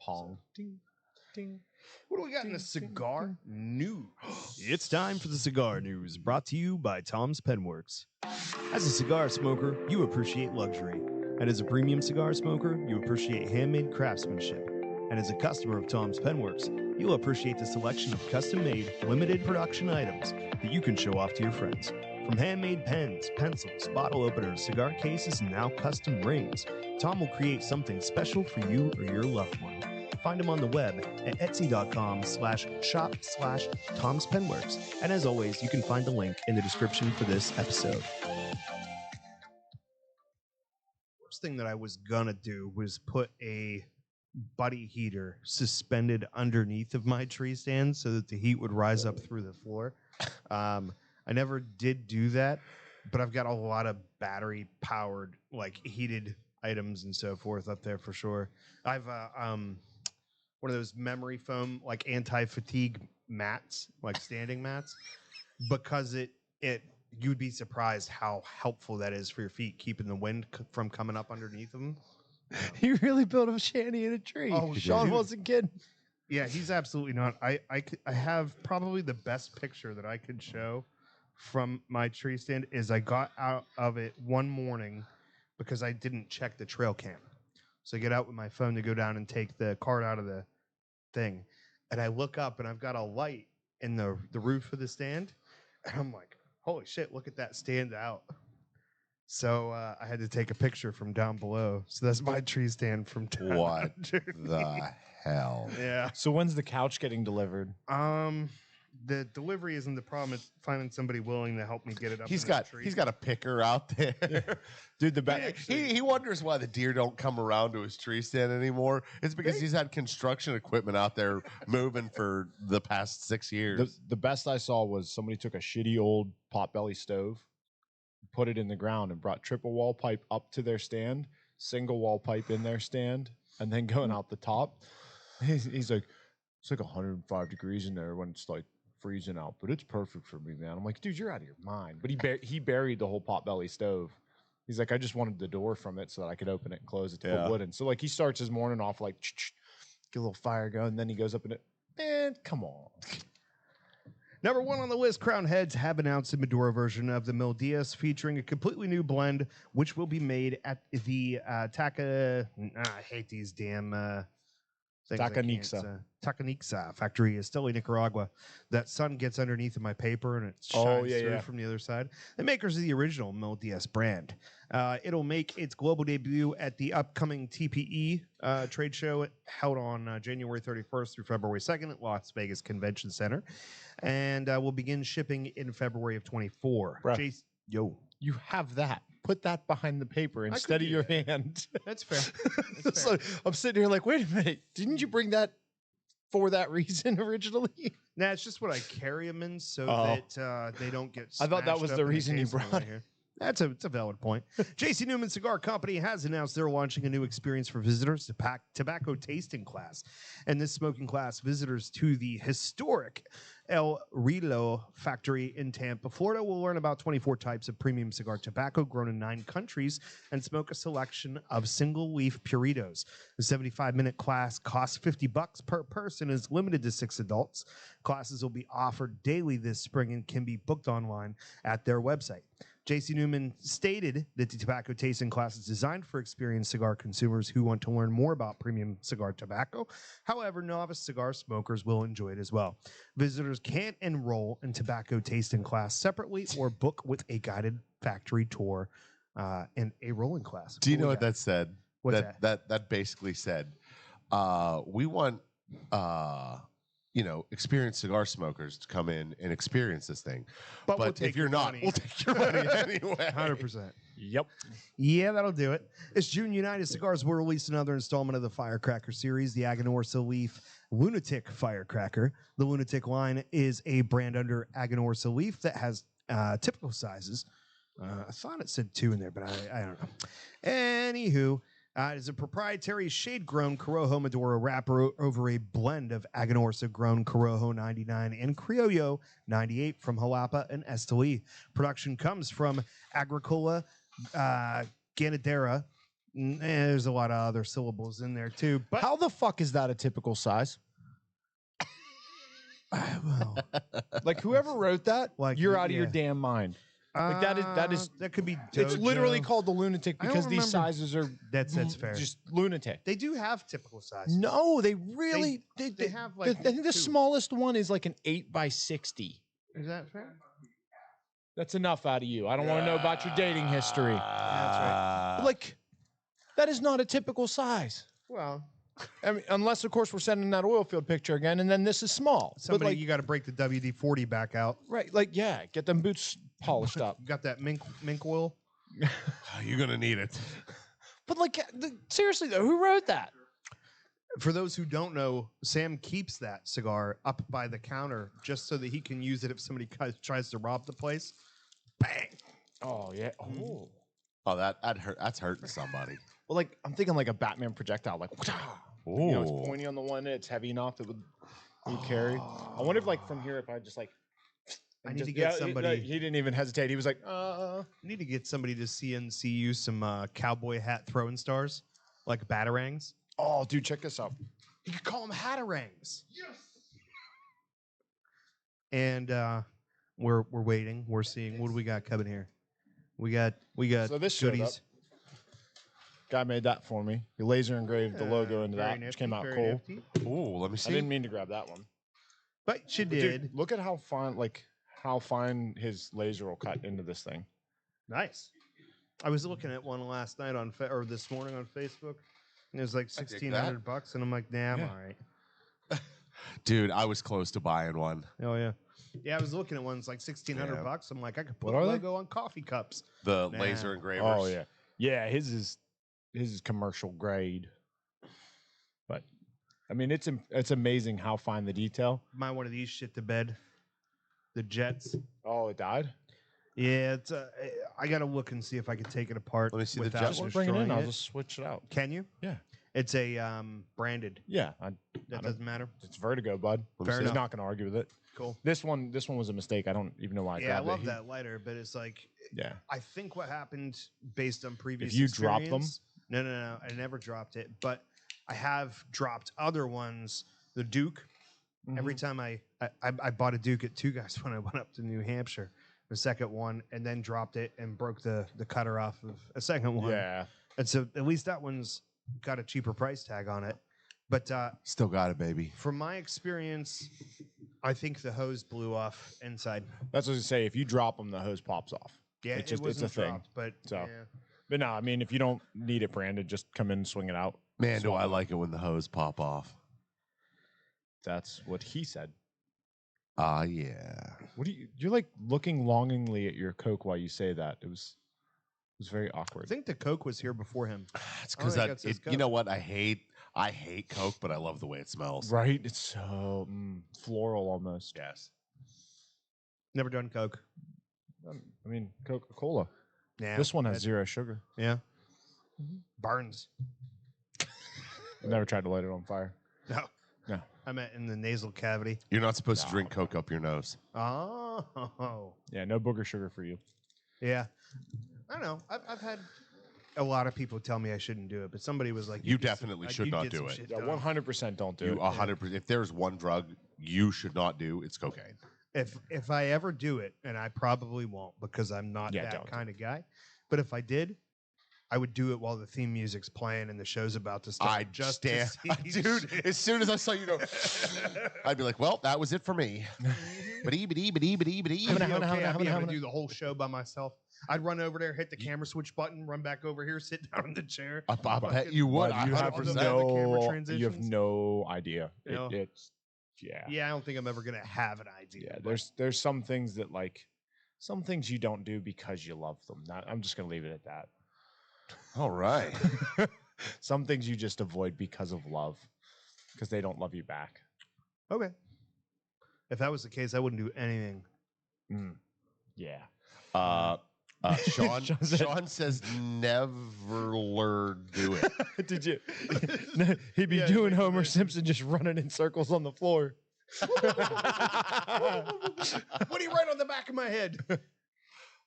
Pong. Ding, ding. What do we got in the cigar news? It's time for the cigar news, brought to you by Tom's Penworks. As a cigar smoker, you appreciate luxury. And as a premium cigar smoker, you appreciate handmade craftsmanship. And as a customer of Tom's Penworks, you'll appreciate the selection of custom-made, limited production items that you can show off to your friends. From handmade pens, pencils, bottle openers, cigar cases, and now custom rings, Tom will create something special for you or your loved one. Find him on the web at etsy.com/shop/Tom's Penworks. And as always, you can find the link in the description for this episode. First thing that I was gonna do was put a buddy heater suspended underneath of my tree stand so that the heat would rise up through the floor. I never did do that, but I've got a lot of battery powered, like heated items and so forth up there for sure. I've one of those memory foam, like anti-fatigue mats, like standing mats, because you'd be surprised how helpful that is for your feet, keeping the wind from coming up underneath them. He really built a shanty in a tree. Oh, Sean dude. wasn't kidding. Yeah, he's absolutely not. I have probably the best picture that I could show from my tree stand is I got out of it one morning because I didn't check the trail cam. So I get out with my phone to go down and take the card out of the thing. And I look up and I've got a light in the roof of the stand. And I'm like, holy shit, look at that stand out. So I had to take a picture from down below. So that's my tree stand from down What underneath. the hell? Yeah. So when's the couch getting delivered? The delivery isn't the problem. It's finding somebody willing to help me get it up. He's in got the tree. he's got a picker out there. Dude, He wonders why the deer don't come around to his tree stand anymore. It's because he's had construction equipment out there moving for the past 6 years. the best I saw was somebody took a shitty old potbelly stove, put it in the ground, and brought triple wall pipe up to their stand, single wall pipe in their stand, and then going out the top. He's like, it's like 105 degrees in there when it's like freezing out, but it's perfect for me, man. I'm like, dude, you're out of your mind. But he buried the whole potbelly stove. He's like, I just wanted the door from it so that I could open it and close it to put wood in. So like he starts his morning off like, get a little fire going, and then he goes up in it. Man, come on. Number one on the list, Crown Heads have announced a Maduro version of the Mil Diaz featuring a completely new blend, which will be made at the I hate these damn things. Tacanixa factory is still in Nicaragua. That sun gets underneath of my paper and it shines through from the other side. The makers of the original Mil Diaz brand. It'll make its global debut at the upcoming TPE trade show held on January 31st through February 2nd at Las Vegas Convention Center. And will begin shipping in February of 24. Yo, you have that. Put that behind the paper instead of your hand. That's fair. So I'm sitting here like, wait a minute. Didn't you bring that for that reason originally? Nah, it's just what I carry them in so that they don't get I thought that was smashed the up in reason you casing brought right here. It's a valid point. J.C. Newman Cigar Company has announced they're launching a new experience for visitors to tobacco tasting class. And this smoking class visitors to the historic El Relo factory in Tampa, Florida will learn about 24 types of premium cigar tobacco grown in 9 countries and smoke a selection of single leaf puritos. The 75-minute class costs $50 per person and is limited to 6 adults. Classes will be offered daily this spring and can be booked online at their website. J.C. Newman stated that the tobacco tasting class is designed for experienced cigar consumers who want to learn more about premium cigar tobacco. However, novice cigar smokers will enjoy it as well. Visitors can enroll in tobacco tasting class separately or book with a guided factory tour and a rolling class. Do you know what that said? What's that basically said, we want experienced cigar smokers to come in and experience this thing. But we'll take if you're your not, money. we'll take your money anyway. 100%. Yep. Yeah, that'll do it. This June, United Cigars will release another installment of the Firecracker series, the Aganorsa Leaf Lunatic Firecracker. The Lunatic line is a brand under Aganorsa Leaf that has typical sizes. I thought it said 2 in there, but I don't know. Anywho, it is a proprietary shade-grown Corojo Maduro wrapper over a blend of Aganorsa-grown Corojo 99 and Criollo 98 from Jalapa and Esteli. Production comes from Agricola Ganadera. There's a lot of other syllables in there too. But How the fuck is that a typical size? well, Like whoever wrote that, Like, you're out of your yeah. damn mind. Like that is that could be. it's literally Dojo. called the lunatic I don't because these remember. sizes are That's fair. just lunatic. They do have typical sizes. No, they really they have, the, like, I think the 2. smallest one is like an 8x60. Is that fair? That's enough out of you. I don't want to know about your dating history. That's right. Like that is not a typical size. Well, I mean, unless of course we're sending that oil field picture again, and then this is small. somebody, but like, you got to break the WD-40 back out. right? Like, yeah, get them boots polished up. You got that mink oil? You're gonna need it. But like, seriously though, who wrote that? For those who don't know, Sam keeps that cigar up by the counter just so that he can use it if somebody tries to rob the place. Bang! Oh yeah. Oh. Oh, that hurt. That's hurting somebody. Well, like I'm thinking like a Batman projectile, like you know, it's pointy on the one end, it's heavy enough that would carry. I wonder if like from here, if I just like, I need just, to get he- somebody. He didn't even hesitate. He was like, I need to get somebody to CNC you some cowboy hat throwing stars, like batarangs. oh, dude, check this out. You could call them hatarangs. Yes. And we're waiting. We're seeing what do we got coming here. We got So this showed goodies. up. Guy made that for me. He laser engraved the logo into Very that, which nifty, came out very cool. nifty. Ooh, let me I see. didn't mean to grab that one. But you But did. dude, look at how fine his laser will cut into this thing. Nice. I was looking at one last night or this morning on Facebook. And it was like I dig $1,600, and I'm like, nah, I'm Yeah. all right. Dude, I was close to buying one. Oh yeah. Yeah, I was looking at one. It's like $1,600. I'm like, I could put What a are they? logo on coffee cups. The Nah. laser engravers. Oh yeah, yeah. His is commercial grade, but I mean it's amazing how fine the detail. Might one of these shit to bed. The Jets. Oh, it died. Yeah, it's. I gotta look and see if I can take it apart. Let me see the without Jets. Just bring it in. destroying I'll just switch it out. Can you? Yeah. It's a branded. Yeah, That don't- doesn't matter. it's Vertigo, bud. Let me Fair see. He's enough. not going to argue with it. Cool. This one was a mistake. I don't even know why I Yeah, I grabbed love it. that lighter, but it's like Yeah. I think what happened based on previous. you drop them? experience- No. I never dropped it, but I have dropped other ones. The Duke. Every Mm-hmm. time I bought a Duke at Two Guys when I went up to New Hampshire, the second one, and then dropped it and broke the cutter off of a second one. Yeah. And so at least that one's got a cheaper price tag on it. But Still got it, baby. from my experience, I think the hose blew off inside. That's what I was say. If you drop them, the hose pops off. Yeah, It's just- it it's a wasn't thing. dropped, but So. yeah. But no, I mean, if you don't need it branded, just come in and swing it out. Man, do I Swallow. like it when the hose pop off. That's what he said. Ah, yeah. What do you're like looking longingly at your Coke while you say that. It was very I awkward. think the Coke was here before him. It's I don't because think that says you Coke. know what? I hate Coke, but I love the way it smells. Right? It's so floral almost. Yes. Never done Coke. I mean, Coca-Cola. Yeah. This one has zero sugar. Yeah. Burns. I never tried to light it on fire. No. No. I meant in the nasal cavity. You're not supposed to drink Coke up your nose. Oh. Yeah, no booger sugar for you. Yeah. I don't know. I've had a lot of people tell me I shouldn't do it, but somebody was like, You did some- definitely should you not did do some it. shit, Yeah, dog." 100% don't do You it. 100%. If there's one drug you should not do, it's cocaine. If I ever do it, and I probably won't because I'm not Yeah, that don't. kind of guy, but if I did, I would do it while the theme music's playing and the show's about to start. I just stand, to see dude. shit. As soon as I saw you go, I'd be like, "Well, that was it for me." But I'd be okay. I'd be able to do the whole show by myself. I'd run over there, hit the camera switch button, run back over here, sit down in the chair. I bet you would. But you have 100%. no- camera you have transitions. no idea. You know? It's yeah. Yeah, I don't think I'm ever gonna have an idea. Yeah, but there's some things that like some things you don't do because you love them. I'm just going to leave it at that. All right. Some things you just avoid because of love, because they don't love you back. Okay. If that was the case, I wouldn't do anything. Yeah. Sean says never do it. Did you? He'd be doing Homer Simpson, just running in circles on the floor. What do you write on the back of my head?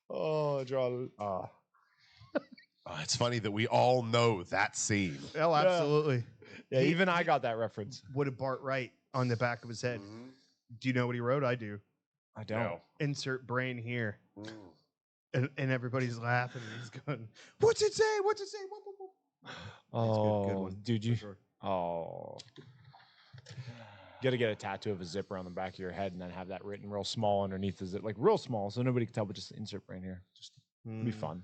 Oh, draw. It's funny that we all know that scene. Oh, absolutely. Yeah, even I got that reference. What did Bart write on the back of his head? Do you know what he wrote? I do. I don't. No. Insert brain here. And everybody's laughing. And he's going, "What's it say? What's it say?" Oh, good one, dude, you. sure. Oh. You got to get a tattoo of a zipper on the back of your head and then have that written real small underneath the zip, like real small, so nobody can tell, but just insert brain here. Just be fun.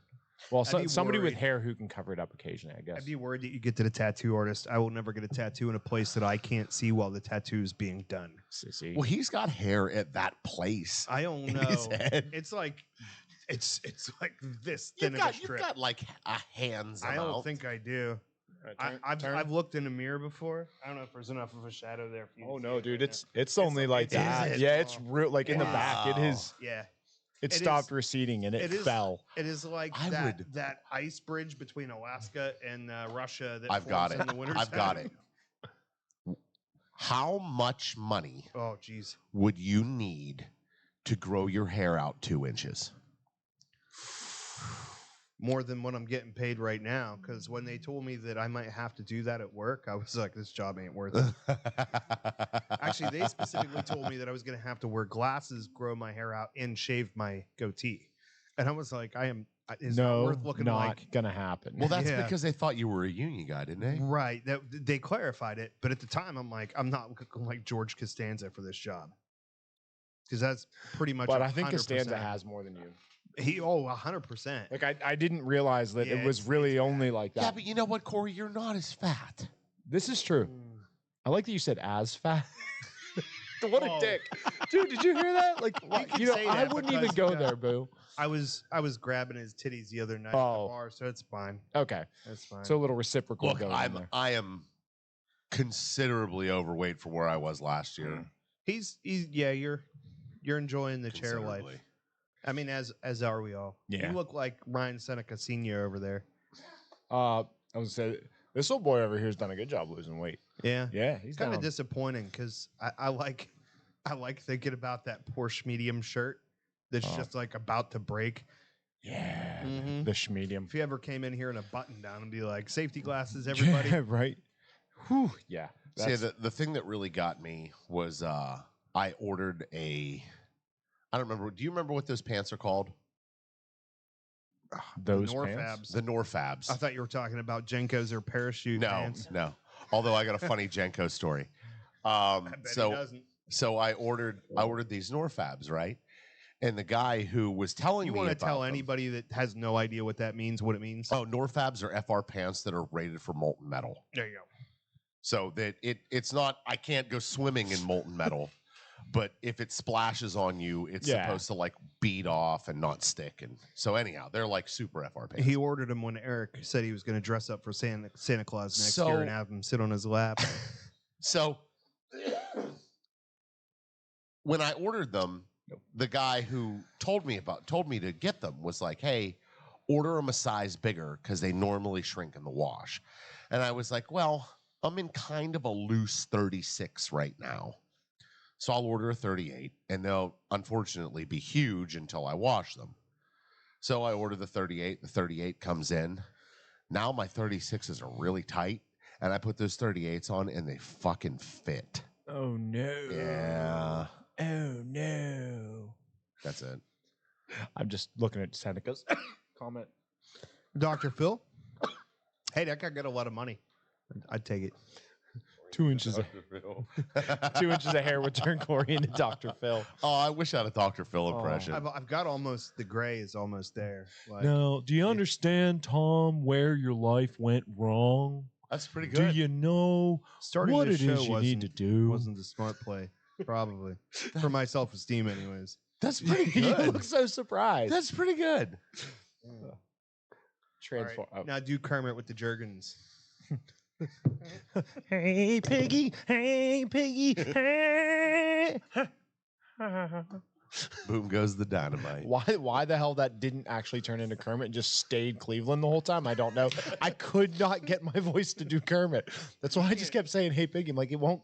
Well, somebody with hair who can cover it up occasionally, I guess. I'd be worried that you get to the tattoo artist. I will never get a tattoo in a place that I can't see while the tattoo is being done. See? Well, he's got hair at that place. I don't in know. his head. It's like it's like this thin You've of a got, strip. you've got like a hand's I amount. don't think I do. I've looked in a mirror before. I don't know if there's enough of a shadow there for you. Oh to no, see dude! right It's only like Is that. it? Yeah, it's Oh. real. Like in the back, it is. now. Yeah, It It stopped is- receding and it it is- fell. it is like I would- that ice bridge between Alaska and Russia. That I've got forms it. In the winter I've got it. How much money Oh, geez. would you need to grow your hair out 2 inches? More than what I'm getting paid right now. Because when they told me that I might have to do that at work, I was like, this job ain't worth it. Actually, they specifically told me that I was going to have to wear glasses, grow my hair out, and shave my goatee. And I was like, it's not worth looking like. Gonna happen. Well, that's Yeah. because they thought you were a union guy, didn't they? Right. They clarified it. But at the time, I'm like, I'm not looking like George Costanza for this job. Because that's pretty much but I think 100%. Costanza has more than you. 100%. Like I didn't realize that Yeah, it was really only like that. Yeah, but you know what, Corey? You're not as fat. This is true. I like that you said as fat. What a Oh. dick, dude! Did you hear that? Like, can you know, say I that wouldn't even because, go there, boo. I was grabbing his titties the other night at Oh. the bar, so it's fine. Okay, That's fine. so a little reciprocal Look, going in there. I am considerably overweight from where I was last year. he's yeah, you're enjoying the chair life. Considerably. I mean, as are we all. Yeah. You look like Ryan Seneca Sr. over there. I was say this old boy over here has done a good job losing weight. Yeah. Yeah, he's It's kind down. of disappointing because I like thinking about that Porsche medium shirt that's Oh. just like about to break. Yeah, Mhm. the schmedium. If you ever came in here in a button down and be like, safety glasses, everybody. Yeah, right. Whew. Yeah. See, that's- the thing that really got me was I ordered I don't remember. Do you remember what those pants are called? those Norfabs. pants. The Norfabs. I thought you were talking about Jenkos or parachute pants. No. Although I got a funny Jenko story. I bet he So doesn't. so I ordered these Norfabs, right? And the guy who was telling You me want to about tell them- anybody that has no idea what that means, what it means? Oh, Norfabs are FR pants that are rated for molten metal. There you go. So that it's not, I can't go swimming in molten metal, but if it splashes on you, it's Yeah. supposed to like bead off and not stick. And so anyhow, they're like super FR pants. He ordered them when Eric said he was going to dress up for Santa Claus next So- year and have him sit on his lap. So when I ordered them, the guy who told me to get them was like, "Hey, order them a size bigger because they normally shrink in the wash." And I was like, "Well, I'm in kind of a loose 36 right now. So I'll order a 38 and they'll unfortunately be huge until I wash them." So I order the 38, the 38 comes in. Now my 36s are really tight and I put those 38s on and they fucking fit. Oh no. Yeah. Oh no. That's it. I'm just looking at Seneca's comment. Dr. Phil? Hey, that guy got a lot of money. I'd take it. 2 inches of 2 inches of hair would turn Corey into Dr. Phil. Oh, I wish I had a Dr. Phil Oh. impression. I've got almost, the gray is almost there. Like, Now, do you understand, Tom, where your life went wrong? That's pretty Do you know starting what this it show is you need to do? wasn't the smart play, probably. For my self-esteem anyways. That's pretty You good. look so surprised. That's pretty good. Transform. All right, now do Kermit with the Jergens. Hey, piggy. Hey, piggy. Hey. Boom goes the dynamite. Why the hell that didn't actually turn into Kermit and just stayed Cleveland the whole time? I don't know. I could not get my voice to do Kermit. That's why I just kept saying, "Hey, piggy." I'm like, it won't.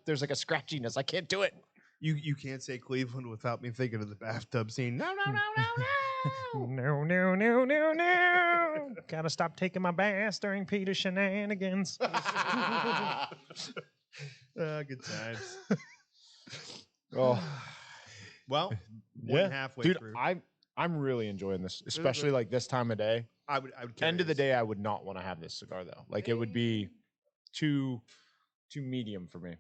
There's like a scratchiness. I can't do it. You can't say Cleveland without me thinking of the bathtub scene. No. No. Gotta stop taking my baths during Peter shenanigans. Good times. Oh, Well, yeah, halfway dude. through. I'm really enjoying this, especially like this time of day. I would End of the day, I would not want to have this cigar though. Like it would be too medium for me.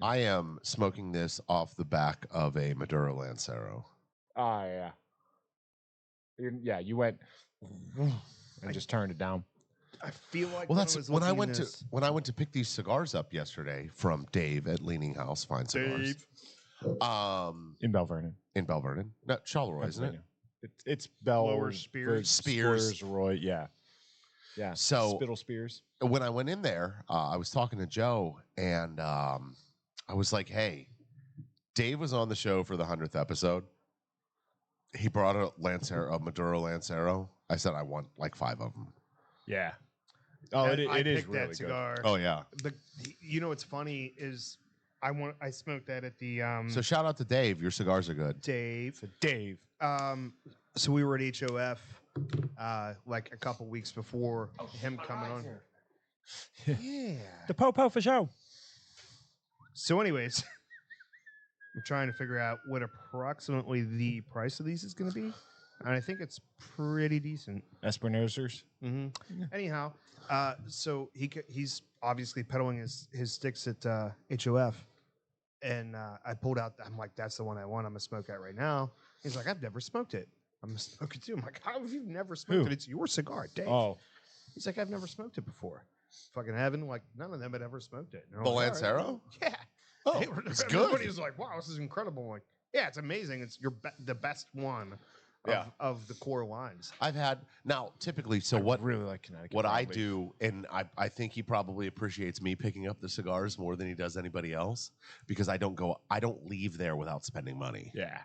I am smoking this off the back of a Maduro Lancero. Ah, yeah. You went and just turned it down. I feel like Well, that's when I went to pick these cigars up yesterday from Dave at Leaning House Fine Cigars. In Bell Vernon. In Bell Vernon. No, Charleroi, isn't it? It's Bell Lower Spears. Spears Roy, yeah. Yeah. So Spittle Spears. when I went in there, I was talking to Joe, and I was like, "Hey, Dave was on the show for the 100th episode. He brought a Maduro Lancero. I said I want like 5 of them. Yeah. Oh, I it is picked really that cigar. Oh yeah. You know what's funny is I smoked that at the So shout out to Dave. Your cigars are good. Dave. good. Dave. So we were at HOF like a couple weeks before him coming on. Yeah. The Popo for show. So, anyways, I'm trying to figure out what approximately the price of these is going to be, and I think it's pretty decent. Espernosers. Mm-hmm. Anyhow, so he's obviously peddling his sticks at HOF, and I pulled out. I'm like, that's the one I want. I'm gonna smoke that right now. He's like, I've never smoked it. I'm gonna smoke it too. I'm like, how have you never smoked it? It's your cigar, Dave. Oh. He's like, I've never smoked it before. Fucking heaven, like none of them had ever smoked it. The Lancero? Yeah. Oh, it's good. Everybody was like, wow, this is incredible. I'm like, yeah, it's amazing. It's the best one of the core lines. I've had now typically. So I what? really like Connecticut. What I do, and I think he probably appreciates me picking up the cigars more than he does anybody else, because I don't leave there without spending money. Yeah.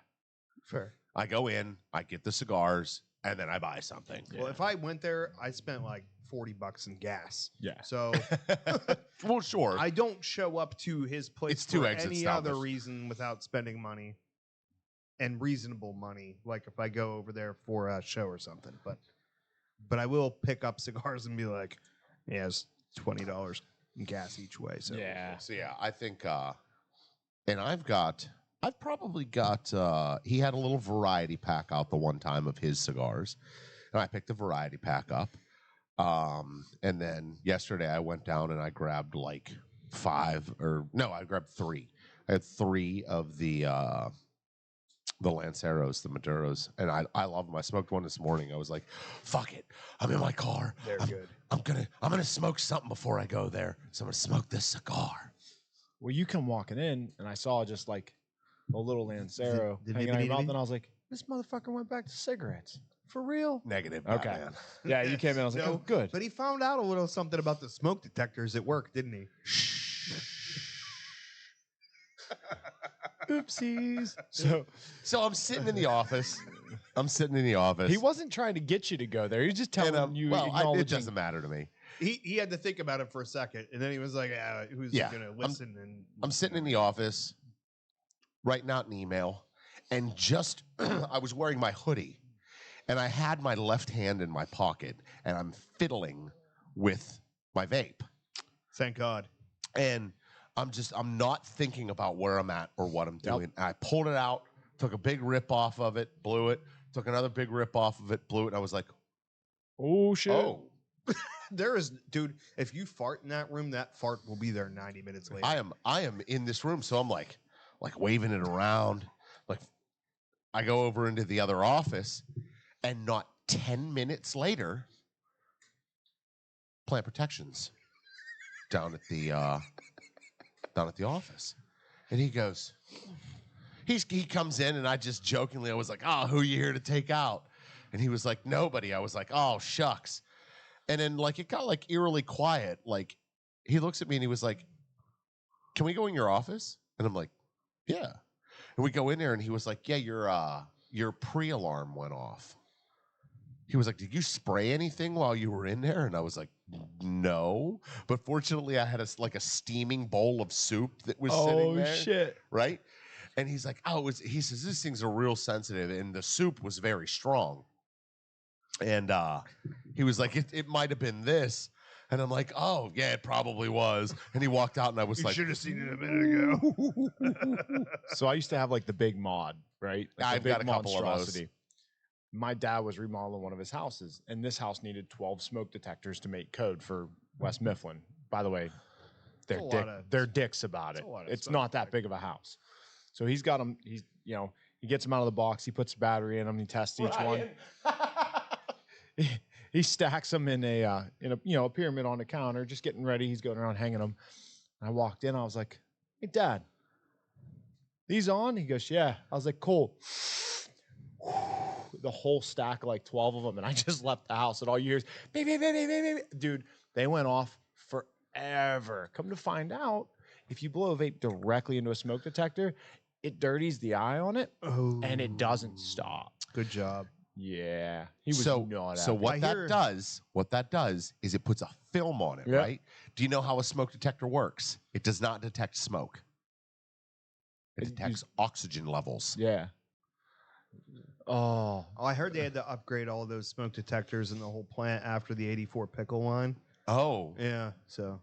Fair. I go in, I get the cigars, and then I buy something. Well, if I went there, I spent like $40 in gas. Yeah. So Well, sure. I don't show up to his place It's two for exit any stoppers. other reason without spending money and reasonable money. Like if I go over there for a show or something, but I will pick up cigars and be like, yeah, it's $20 in gas each way. So Yeah. So yeah, I think, and I've probably got. He had a little variety pack out the one time of his cigars, and I picked the variety pack up. And then yesterday I went down and I grabbed like I grabbed 3. I had 3 of the Lanceros, the Maduros, and I love them. I smoked one this morning. I was like, fuck it. I'm in my car. they're good. I'm gonna smoke something before I go there. So I'm gonna smoke this cigar. Well, you come walking in, and I saw just like a little Lancero The hanging out your mouth, nibbity-nibbity? and I was like, this motherfucker went back to cigarettes. For real? Negative. Okay. Batman. Yeah, you came in, I was like, No, oh, good. But he found out a little something about the smoke detectors at work, didn't he? Oopsies. So I'm sitting in the office. He wasn't trying to get you to go there. He was just telling you. Well, it acknowledging- doesn't matter to me. He had to think about it for a second, and then he was like, "Who's going to listen?" I'm sitting in the office, writing out an email, and just I was wearing my hoodie, and I had my left hand in my pocket, and I'm fiddling with my vape, Thank God. and I'm not thinking about where I'm at or what I'm doing. And I pulled it out, took a big rip off of it, blew it, took another big rip off of it, blew it, and I was like, oh shit. oh. There is, dude. If you fart in that room, that fart will be there 90 minutes later. I am in this room, so I'm like waving it around. Like I go over into the other office, and not 10 minutes later, plant protection's down at the office, and he goes, he comes in, and I just jokingly, I was like, "Oh, who you here to take out?" And he was like, "Nobody." I was like, "Oh, shucks." And then like it got like eerily quiet. Like he looks at me and he was like, "Can we go in your office?" And I'm like, "Yeah." And we go in there, and he was like, "Yeah, your pre-alarm went off." He was like, "Did you spray anything while you were in there?" And I was like, "No." But fortunately, I had a steaming bowl of soup that was sitting there. Oh shit! Right? And he's like, "Oh, he says, these things are real sensitive." And the soup was very strong. And he was like, it might have been this. And I'm like, "Oh, yeah, it probably was." And he walked out, and I was like, should have seen it a minute ago. So I used to have like the big mod, right? Like I've the got big a couple of those. monstrosity. My dad was remodeling one of his houses, and this house needed 12 smoke detectors to make code for West Mifflin. By the way, they're dicks about it. It's not that big of a house. So he's got them. He gets them out of the box. He puts battery in them. He tests each one. He stacks them in a pyramid on the counter, just getting ready. He's going around hanging them. And I walked in. I was like, "Hey, Dad, these on?" He goes, "Yeah." I was like, "Cool." The whole stack of like 12 of them, and I just left the house, and all you hear is baby, baby, baby. Dude, they went off forever. Come to find out, if you blow a vape directly into a smoke detector, it dirties the eye on it, and it doesn't stop. Good job. Yeah, he was not. So what that does is it puts a film on it, right? Do you know how a smoke detector works? It does not detect smoke. It detects oxygen levels. Yeah. Oh, I heard they had to upgrade all those smoke detectors in the whole plant after the '84 pickle line. Oh, Yeah, so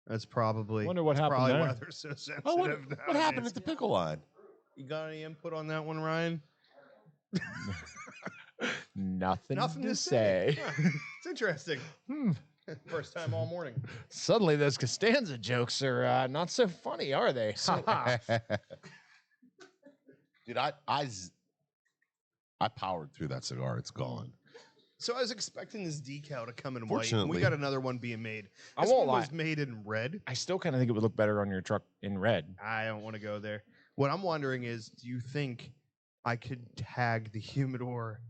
that's probably. Wonder what happened probably there. why they're so sensitive. oh what happened at the pickle line? You got any input on that one, Ryan? nothing to say. It's interesting. First time all morning. Suddenly, those Costanza jokes are not so funny, are they? Dude, I powered through that cigar. It's gone. So I was expecting this decal to come in white. And Fortunately- we got another one being made. I This won't one was lie. made in red. I still kind of think it would look better on your truck in red. I don't want to go there. What I'm wondering is, do you think I could tag the humidor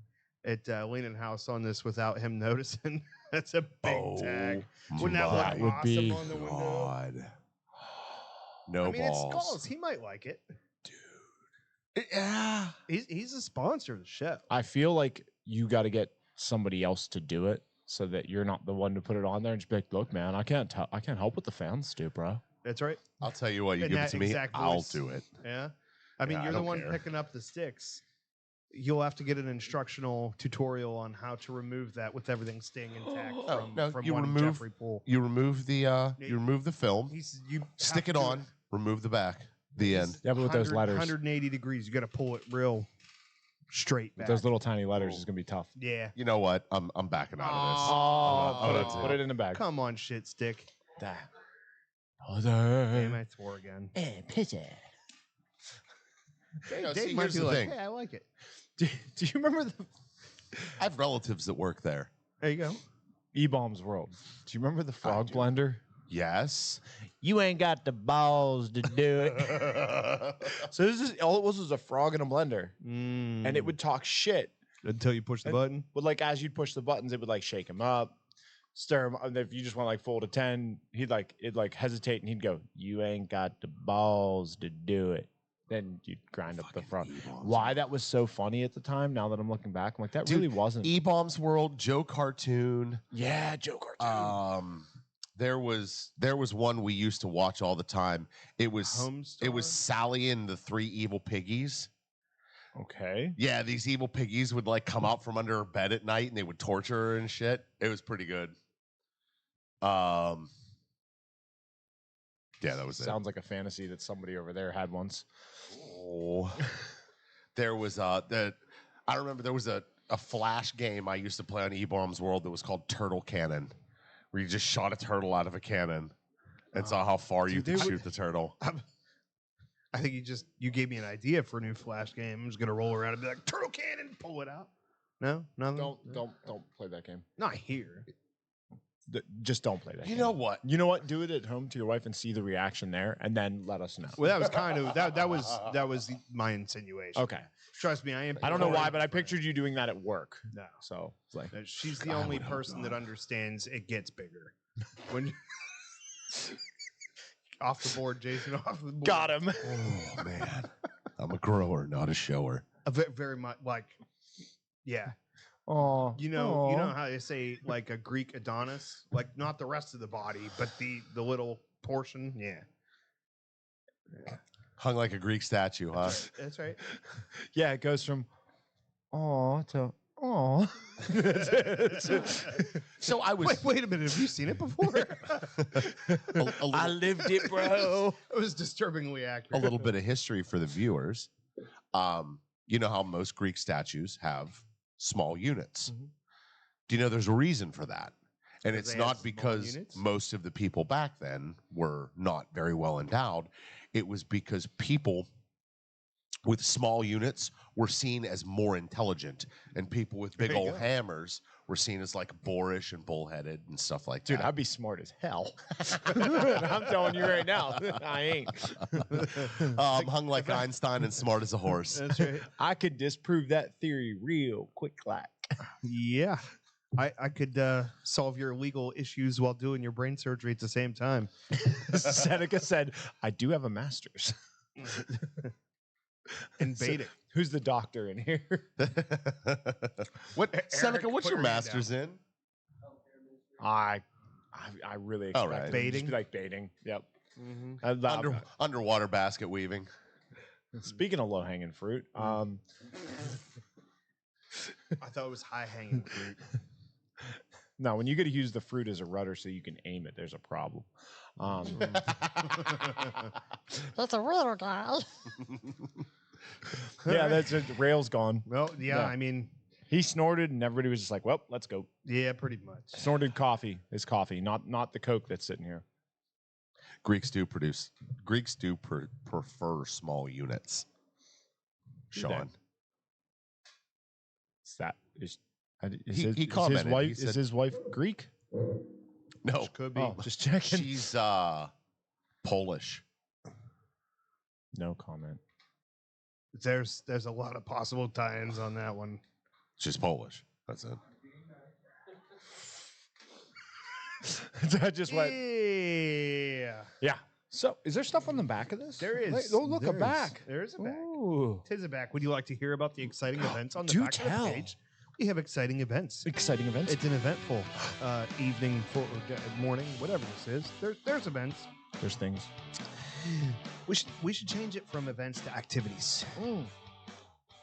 at Leanin' House on this without him noticing? That's a big tag. Wouldn't that That look would awesome be- on the window? God. No I mean, balls. it's Skulls. He might like it. Yeah. He's a sponsor of the show. I feel like you got to get somebody else to do it so that you're not the one to put it on there and just be like, "Look, man, I can't help what the fans do, bro." That's right. I'll tell you what, you In give it that to me, exact I'll voice. do it. Yeah. I mean, Yeah, I you're the don't one care. picking up the sticks. You'll have to get an instructional tutorial on how to remove that with everything staying intact from you one remove Jeffrey Pool. you remove the film, You stick have it to- on, remove the back. The end. Yeah, but with those 100 letters, 180 degrees. You got to pull it real straight with back. those little tiny letters, is gonna be tough. Yeah. You know what? I'm backing out of this. Oh, Put it in the bag. Come on, shit stick. That. Damn, I swore again. No, Dave see, might here's be the like, thing. hey, I like it. Do you remember the I have relatives that work there. There you go. E-Bombs World? Do you remember the frog blender? Yes. You ain't got the balls to do it. So this is all it was a frog in a blender, and it would talk shit. Until you push the button. But like as you'd push the buttons, it would like shake him up, stir him. And if you just want like full to 10, it'd hesitate, and he'd go, "You ain't got the balls to do it." Then you'd grind up the front. Why that was so funny at the time? Now that I'm looking back, I'm like, that Dude, really wasn't. E-Bombs World, Joe Cartoon. Yeah, Joe Cartoon. There was one we used to watch all the time. It was Homestar? Sally and the Three Evil Piggies. Okay. Yeah, these evil piggies would like come out from under her bed at night and they would torture her and shit. It was pretty good. Yeah, that was Sounds like a fantasy that somebody over there had once. Oh. There was I remember there was a Flash game I used to play on E-Bombs World that was called Turtle Cannon, where you just shot a turtle out of a cannon and saw how far you could shoot the turtle. I think you gave me an idea for a new Flash game. I'm just gonna roll around and be like, turtle cannon, pull it out. No, nothing. Don't play that game. Not here. Just don't play that. You game. know what? You know what? Do it at home to your wife and see the reaction there, and then let us know. Well, that was kind of that was my insinuation. Okay. Trust me, I am. I don't know why, but I pictured you doing that at work. No. So it's like She's the only person that understands it gets bigger. When off the board, Jason. Off the board. got him. Oh man, I'm a grower, not a shower. Very much like, yeah. Oh, You know how they say like a Greek Adonis, like not the rest of the body, but the little portion. Yeah. Hung like a Greek statue, huh? That's right. Yeah, it goes from to oh. So I was. Wait a minute. Have you seen it before? I lived it, bro. It was disturbingly accurate. A little bit of history for the viewers. You know how most Greek statues have small units. Mhm. Do you know there's a reason for that? And Because it's they have not small because units? most of the people back then were not very well endowed. It was because people with small units were seen as more intelligent, and people with big There you old go. hammers were seen as like boorish and bullheaded and stuff like Dude, that. I'd be smart as hell. I'm telling you right now, I ain't. Hung like Einstein and smart as a horse. That's right. I could disprove that theory real quick, like. Yeah. I could solve your legal issues while doing your brain surgery at the same time. Seneca said, "I do have a master's." In baiting. Who's the doctor in here? What, Seneca? What's put your your hand master's in? I really All expect right. it to Baiting? just be like baiting. Yep. Mm-hmm. Underwater basket weaving. Speaking of low hanging fruit, I thought it was high hanging fruit. no, when you get to use the fruit as a rudder so you can aim it, there's a problem. That's a rudder, guy. Yeah, that's it. Rail's gone. Well, yeah, Yeah. I mean, He snorted, and everybody was just like, "Well, let's go." yeah, pretty much. Snorted coffee is coffee, not the Coke that's sitting here. Greeks do prefer small units. Do Sean. Is that is He commented, he is said- his wife Greek? No, Could be. Oh, just checking. she's Polish. No comment. There's a lot of possible tie-ins on that one. She's Polish. That's it. I just went. Yeah. Yeah. So, is there stuff on the back of this? There is. Like, oh, look, a There's- back. There is a back. Ooh. Tis a back. Would you like to hear about the exciting events on the Do back tell. of the page? We have exciting events. Exciting events. It's an eventful evening, morning, whatever this is. There's events. There's things. We should change it from events to activities.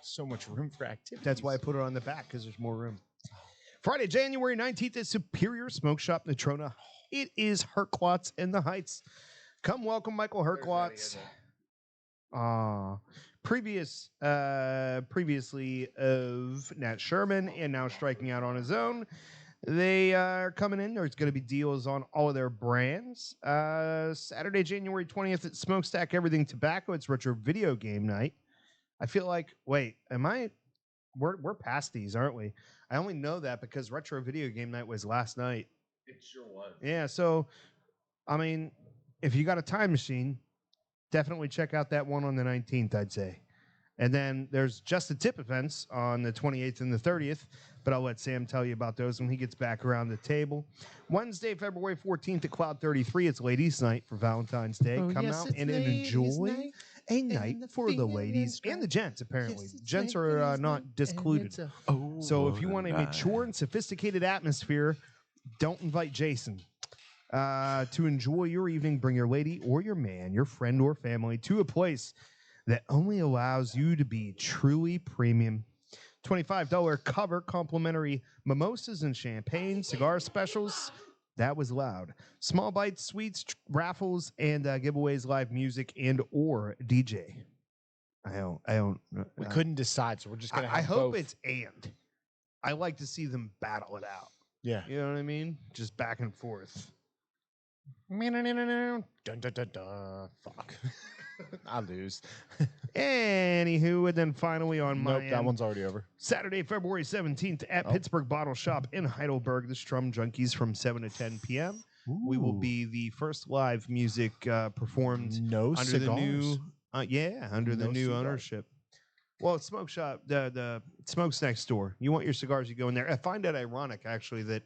So much room for activity. That's why I put it on the back, because there's more room. Friday, January 19th at Superior Smoke Shop, Natrona. It is Herklotz in the Heights. Come welcome Michael Herklotz. Previously of Nat Sherman, and now striking out on his own. They are coming in. There's going to be deals on all of their brands. Saturday, January 20th at Smokestack Everything Tobacco. It's retro video game night. I feel like, wait, we're past these, aren't we? I only know that because retro video game night was last night. It sure was. Yeah, so, I mean, if you got a time machine, definitely check out that one on the 19th, I'd say. And then there's Just the Tip events on the 28th and the 30th, but I'll let Sam tell you about those when he gets back around the table. Wednesday, February 14th at Cloud 33, it's Ladies' Night for Valentine's Day. Come out and enjoy a night for the ladies and the gents, apparently. Gents are not discluded. So if you want a mature and sophisticated atmosphere, don't invite Jason. To enjoy your evening, bring your lady or your man, your friend or family to a place that only allows you to be truly premium. $25 cover, complimentary mimosas and champagne, cigar specials. That was loud. Small bites, sweets, raffles, and giveaways, live music, and or DJ. I don't. We couldn't decide, so we're just gonna. I Have hope both. it's and. I like to see them battle it out. Yeah. You know what I mean? Just back and forth. Dun, dun, dun, dun. Fuck. I lose. Anywho, and then finally on my Nope, that end, one's already over. Saturday, February 17th at Pittsburgh Bottle Shop in Heidelberg, the Strum Junkies from 7 to 10 p.m. We will be the first live music performed No under cigars. the new, under the No new cigars. ownership. Well, it's Smoke Shop, the Smoke's next door. You want your cigars, you go in there. I find it ironic, actually, that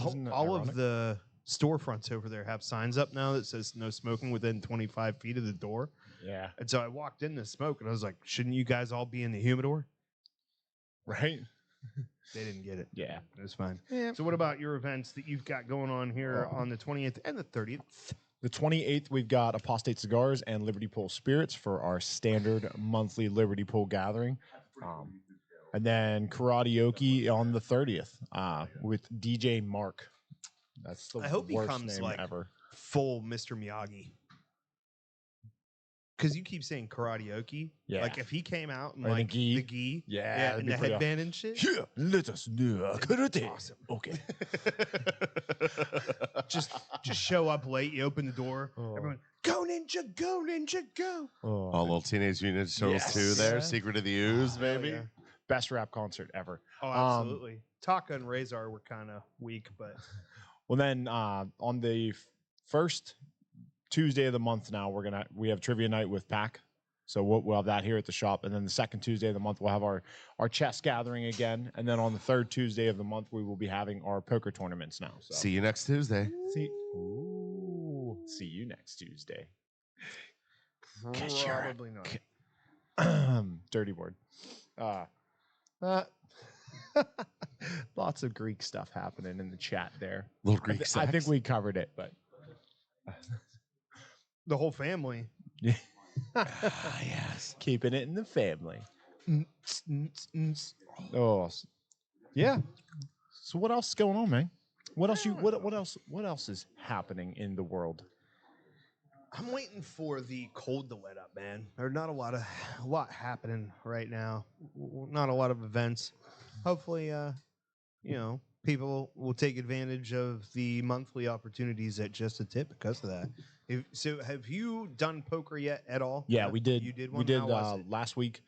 Isn't it all ironic? of the storefronts over there have signs up now that says no smoking within 25 feet of the door. Yeah. And so I walked in to smoke, and I was like, shouldn't you guys all be in the humidor? Right? They didn't get it. Yeah. It was fine. Yeah. So what about your events that you've got going on here on the 28th and the 30th? The 28th, we've got Apostate Cigars and Liberty Pool Spirits for our standard monthly Liberty Pool gathering. And then karaoke on the 30th with DJ Mark. That's the I hope he worst comes name like ever. full Mr. Miyagi. Because you keep saying karaoke. Yeah. Like if he came out and Or the like gi. the gi. Yeah, that'd and be the pretty headband and shit. Yeah, let us do karate. Awesome. Okay. just show up late. You open the door. Oh. Everyone, go ninja, go ninja, go. Oh, Oh, little Teenage Mutant Ninja Turtles 2 there. Yeah. Secret of the Ooze, Hell baby. yeah. best rap concert ever. Oh, absolutely. Taka and Razor were kind of weak, but Well, then on the first Tuesday of the month now, we have trivia night with Pac. So we'll have that here at the shop. And then the second Tuesday of the month, we'll have our chess gathering again. And then on the third Tuesday of the month, we will be having our poker tournaments now. So See you next Tuesday. see you next Tuesday. probably not. Dirty word. Lots of Greek stuff happening in the chat there. Little Greek I think sex. we covered it, but The whole family. yes. keeping it in the family. Oh, yeah. So what else is going on, man? What else is happening in the world? I'm waiting for the cold to let up, man. There's not a lot happening right now. Not a lot of events. Hopefully, people will take advantage of the monthly opportunities at Just a Tip because of that. So, have you done poker yet at all? Yeah, we did. You did one. We did How was it? last week.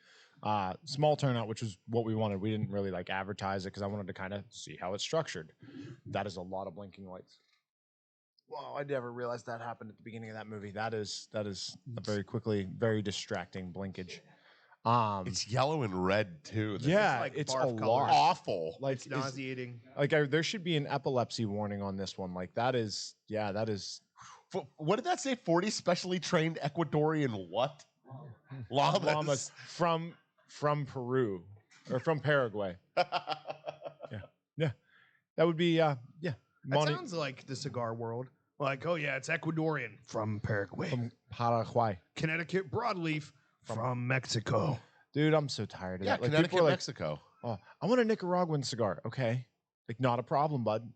Small turnout, which was what we wanted. We didn't really advertise it because I wanted to kind of see how it's structured. That is a lot of blinking lights. Wow, I never realized that happened at the beginning of that movie. That is a very distracting blinkage. It's yellow and red too. Yeah, like it's barf a colors. lot. Awful. Like It's nauseating. there should be an epilepsy warning on this one. Like that is. What did that say? 40 specially trained Ecuadorian what? Llamas. from Peru or from Paraguay. Yeah, that would be That Money sounds like the cigar world. Like, oh yeah, it's Ecuadorian from Paraguay, from Paraguay. Connecticut broadleaf from Mexico. Dude, I'm so tired of Yeah, that. Like, Connecticut, people are like, Mexico. oh, I want a Nicaraguan cigar. Okay, not a problem, bud.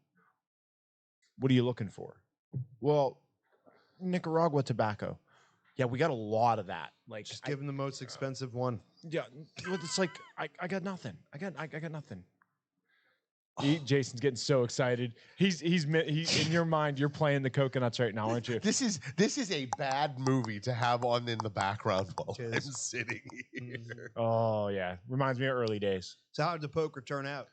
What are you looking for? Well, Nicaragua tobacco. Yeah, we got a lot of that. Like, Just give them the most expensive one. yeah, it's like I got nothing. I got nothing. Jason's getting so excited. He's in your mind. You're playing the coconuts right now, aren't you? This is a bad movie to have on in the background while It I'm is. sitting here. Oh yeah, reminds me of early days. So how did the poker turn out?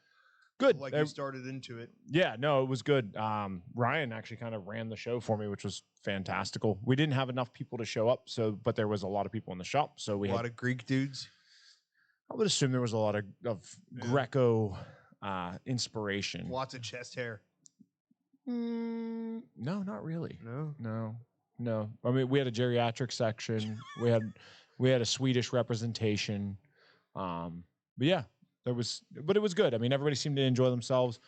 Good. Like you started into it. Yeah, no, it was good. Ryan actually kind of ran the show for me, which was fantastical. We didn't have enough people to show up, but there was a lot of people in the shop. So we A lot of Greek dudes. I would assume there was a lot of Greco inspiration. Lots of chest hair. No, not really. No. No. I mean, we had a geriatric section. we had a Swedish representation. But yeah, but it was good. I mean, everybody seemed to enjoy themselves.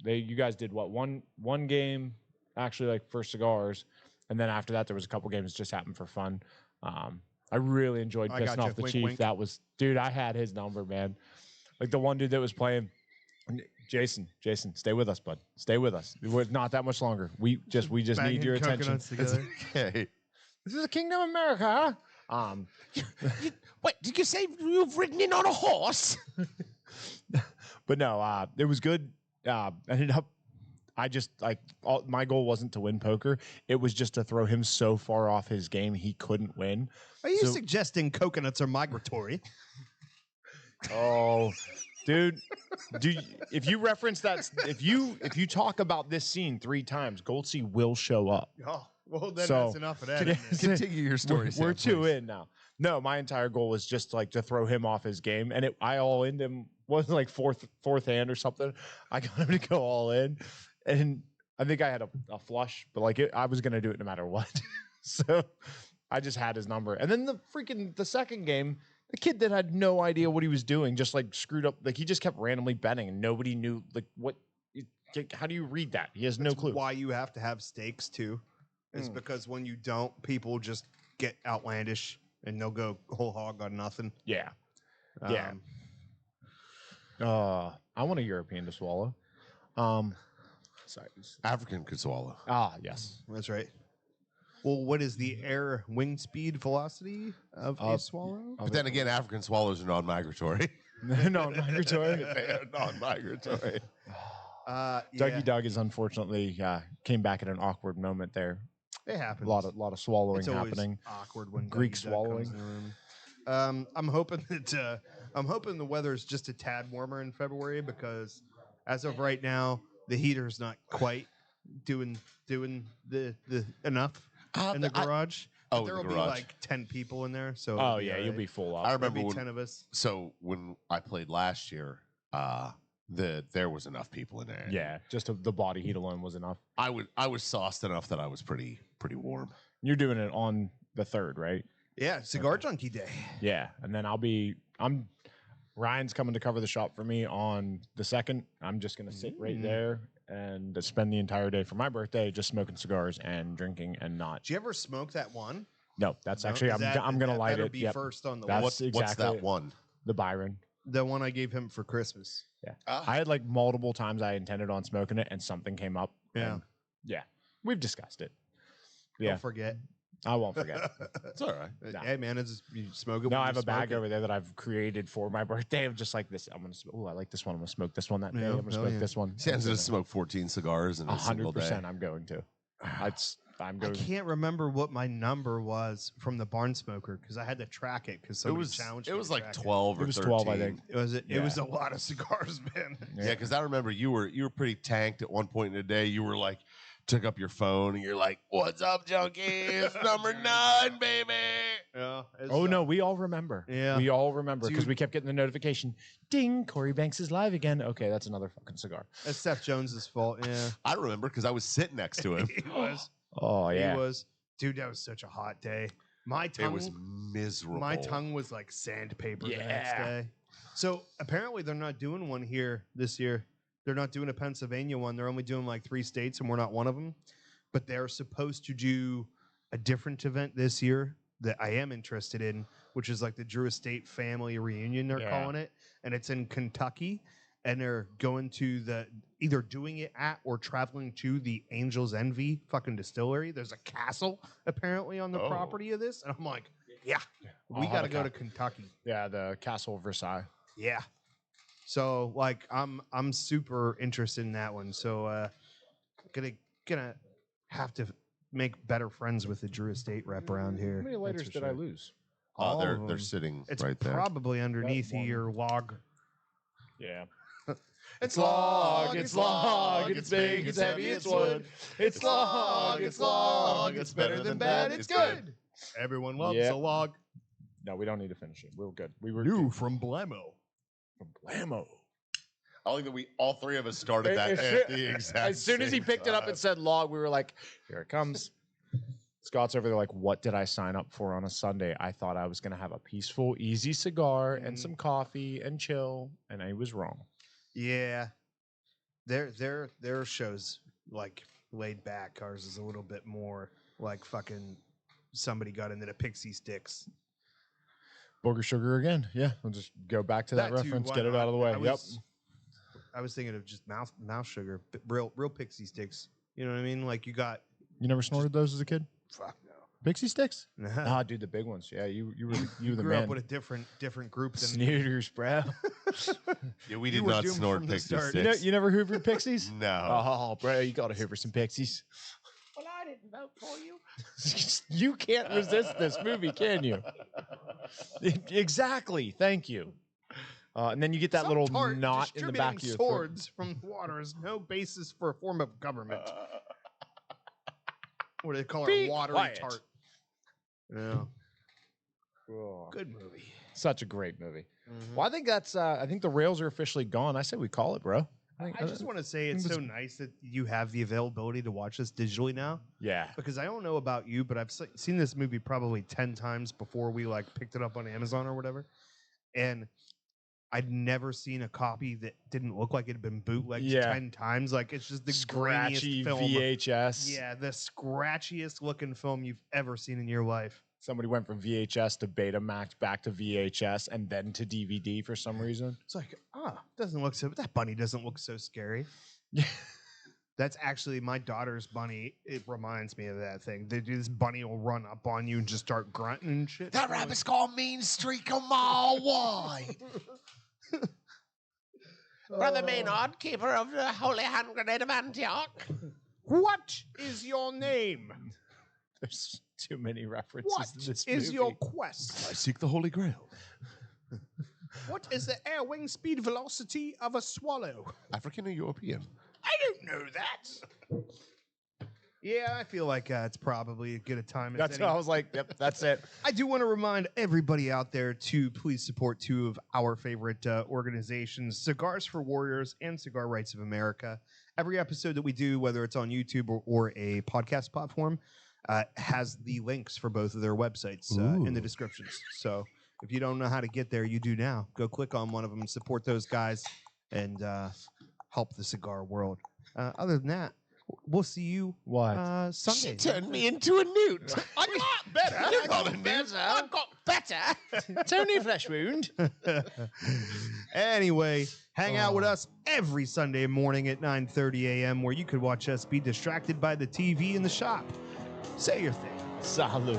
You guys did what? One game, actually, for cigars, and then after that, there was a couple games that just happened for fun. I really enjoyed I pissing gotcha. off the Wink, chief. wink. That was, dude. I had his number, man. Like the one dude that was playing. Jason, stay with us, bud. Stay with us. We're not that much longer. We just Banging need your attention. coconuts together. Okay. This is a Kingdom of America, huh? Wait, did you say you've ridden in on a horse? But no, it was good. I just my goal wasn't to win poker. It was just to throw him so far off his game he couldn't win. Are you suggesting coconuts are migratory? Oh, dude, if you reference that, if you talk about this scene 3 times, Goldsey will show up. Oh, well, then So- that's enough of that. Continue your story. We're Sam, 2 please. in now. No, my entire goal was just like to throw him off his game, and I all in him was like fourth hand or something. I got him to go all in, and I think I had a flush, but like I was gonna do it no matter what. So I just had his number, and then the second game, the kid that had no idea what he was doing just like screwed up. Like he just kept randomly betting, and nobody knew like what. How do you read that? He has no clue. Why you have to have stakes too, is because when you don't, people just get outlandish and they'll go whole hog on nothing. Yeah. Yeah. I want a European to swallow. Sorry. African could swallow. Yes. That's right. Well, what is the air wing speed velocity of a swallow? But then again, African swallows are non-migratory. No, migratory. They are non-migratory. Dougie Doug is unfortunately came back at an awkward moment there. It happens. A lot of swallowing It's always happening. awkward when Greek Dougie Doug swallowing. comes in the room. I'm hoping the weather is just a tad warmer in February because as of right now, the heater's not quite doing the enough in the garage. Oh, There the will be garage. like 10 people in there. So Oh it'll yeah, all you'll right. be full I up. There'll remember be when, 10 of us. so when I played last year, there was enough people in there. Yeah, just the body heat alone was enough. I was sauced enough that I was pretty warm. You're doing it on the 3rd, right? Yeah, Cigar Junkie Day. Yeah, and then Ryan's coming to cover the shop for me on the 2nd. I'm just gonna sit right there and spend the entire day for my birthday just smoking cigars and drinking and not. Did you ever smoke that one? No, that's No? actually Is that- I'm gonna that light better it. Be Yep. first on the That's list. What's exactly that one? the Byron. The one I gave him for Christmas. Yeah, Ah. I had like multiple times I intended on smoking it and something came up. Yeah. and yeah, we've discussed it. Yeah, Don't forget. I won't forget. It's all right. No. Hey man, it's you smoke it. No, when I you have a smoke bag it. over there that I've created for my birthday of just like this. I'm gonna. Oh, I like this one. I'm gonna smoke this one that day. Yeah, I'm gonna hell smoke yeah. this one. Sam's gonna smoke 14 cigars in a single day. 100%. I'm going to. I'm I going. can't remember what my number was from the barn smoker because I had to track it because It somebody was challenged it me was to like track 12 or It was 13. 12, I think. It was Yeah. it was a lot of cigars, man. Yeah, because I remember you were pretty tanked at one point in the day. You were like, took up your phone and you're like, "What's up, junkies? Number 9, baby." Yeah. Oh no, we all remember. Yeah. we all remember because Dude. we kept getting the notification. Ding! Corey Banks is live again. Okay, that's another fucking cigar. That's Seth Jones's fault. Yeah. I remember because I was sitting next to him. He was. Oh yeah. He was. Dude, that was such a hot day. My tongue It was miserable. My tongue was like sandpaper the next Yeah. day. So apparently they're not doing one here this year. They're not doing a Pennsylvania one. They're only doing like 3 states, and we're not one of them. But they're supposed to do a different event this year that I am interested in, which is like the Drew Estate Family Reunion, they're Yeah. calling it. And it's in Kentucky. And they're going to either doing it at or traveling to the Angel's Envy fucking distillery. There's a castle apparently on the Oh. property of this. And I'm like, yeah, I'll we have got to a go to cap. Kentucky. Yeah, the Castle of Versailles. Yeah. So like I'm super interested in that one. So gonna have to make better friends with the Drew Estate rep around here. How many That's lighters for did I sure. lose? All they're of them. sitting It's right there. probably underneath one. your log. Yeah. It's log, it's big, it's heavy, it's wood. It's log, it's better than bad, it's good. Everyone loves Yep. a log. No, we don't need to finish it. We're good. We were New from Blammo. from Blammo. I like that we all 3 of us started that at the exact As soon as he same picked it up time. and said log, we were like, here it comes. Scott's over there like, what did I sign up for on a Sunday? I thought I was going to have a peaceful, easy cigar and some coffee and chill, and I was wrong. Yeah. Their shows like laid back. Ours is a little bit more like fucking somebody got into the pixie sticks. Booger sugar again. Yeah, we'll just go back to that, That too, reference, why get it not? out of the way. I was thinking of just mouse sugar, real pixie sticks. You know what I mean? Like you got You never snorted those as a kid? fuck no. Pixie sticks? Nah. Ah, dude, the big ones. Yeah, you were the Grew man. up with a different group than Snooters, bro. Yeah, we You did were not doomed snort from the Pixie start. Sticks. You never hoovered pixies? No. Oh, bro, you got to hoover some pixies. Well, I didn't vote for you. You can't resist this movie, can you? Exactly. Thank you. And then you get that Some little tart knot in the back of distributing your throat. swords from the water is no basis for a form of government. What do they call Be it? Watery quiet. tart. Yeah. Oh, Good movie. such a great movie. Well, I think that's. I think the rails are officially gone. I say we call it, bro. I just want to say it's so nice that you have the availability to watch this digitally now. Yeah. Because I don't know about you, but I've seen this movie probably 10 times before we like picked it up on Amazon or whatever. And I'd never seen a copy that didn't look like it had been bootlegged 10 times. Like it's just the Scratchy grainiest film. VHS. Yeah, the scratchiest looking film you've ever seen in your life. Somebody went from VHS to Betamax back to VHS and then to DVD for some reason. It's like, doesn't look so. That bunny doesn't look so scary. That's actually my daughter's bunny. It reminds me of that thing. This bunny will run up on you and just start grunting and shit. That rabbit's got a mean streak a mile wide. Brother Maynard, keeper of the Holy Hand Grenade of Antioch. What is your name? There's too many references What to this is movie. your quest? I seek the Holy Grail. What is the air wing speed velocity of a swallow? African or European? I don't know that. Yeah, I feel like it's probably as good a time as That's any. what I was like. Yep, that's it. I do want to remind everybody out there to please support two of our favorite organizations, Cigars for Warriors and Cigar Rights of America. Every episode that we do, whether it's on YouTube or a podcast platform, has the links for both of their websites in the descriptions. So if you don't know how to get there, you do now. Go click on one of them and support those guys and help the cigar world. Other than that, we'll see you Sunday. She turned me into a newt. I got better. I got better. I got better. It's only a flesh wound. Anyway, hang out with us every Sunday morning at 9:30 a.m. where you could watch us be distracted by the TV in the shop. Say your thing. Salud.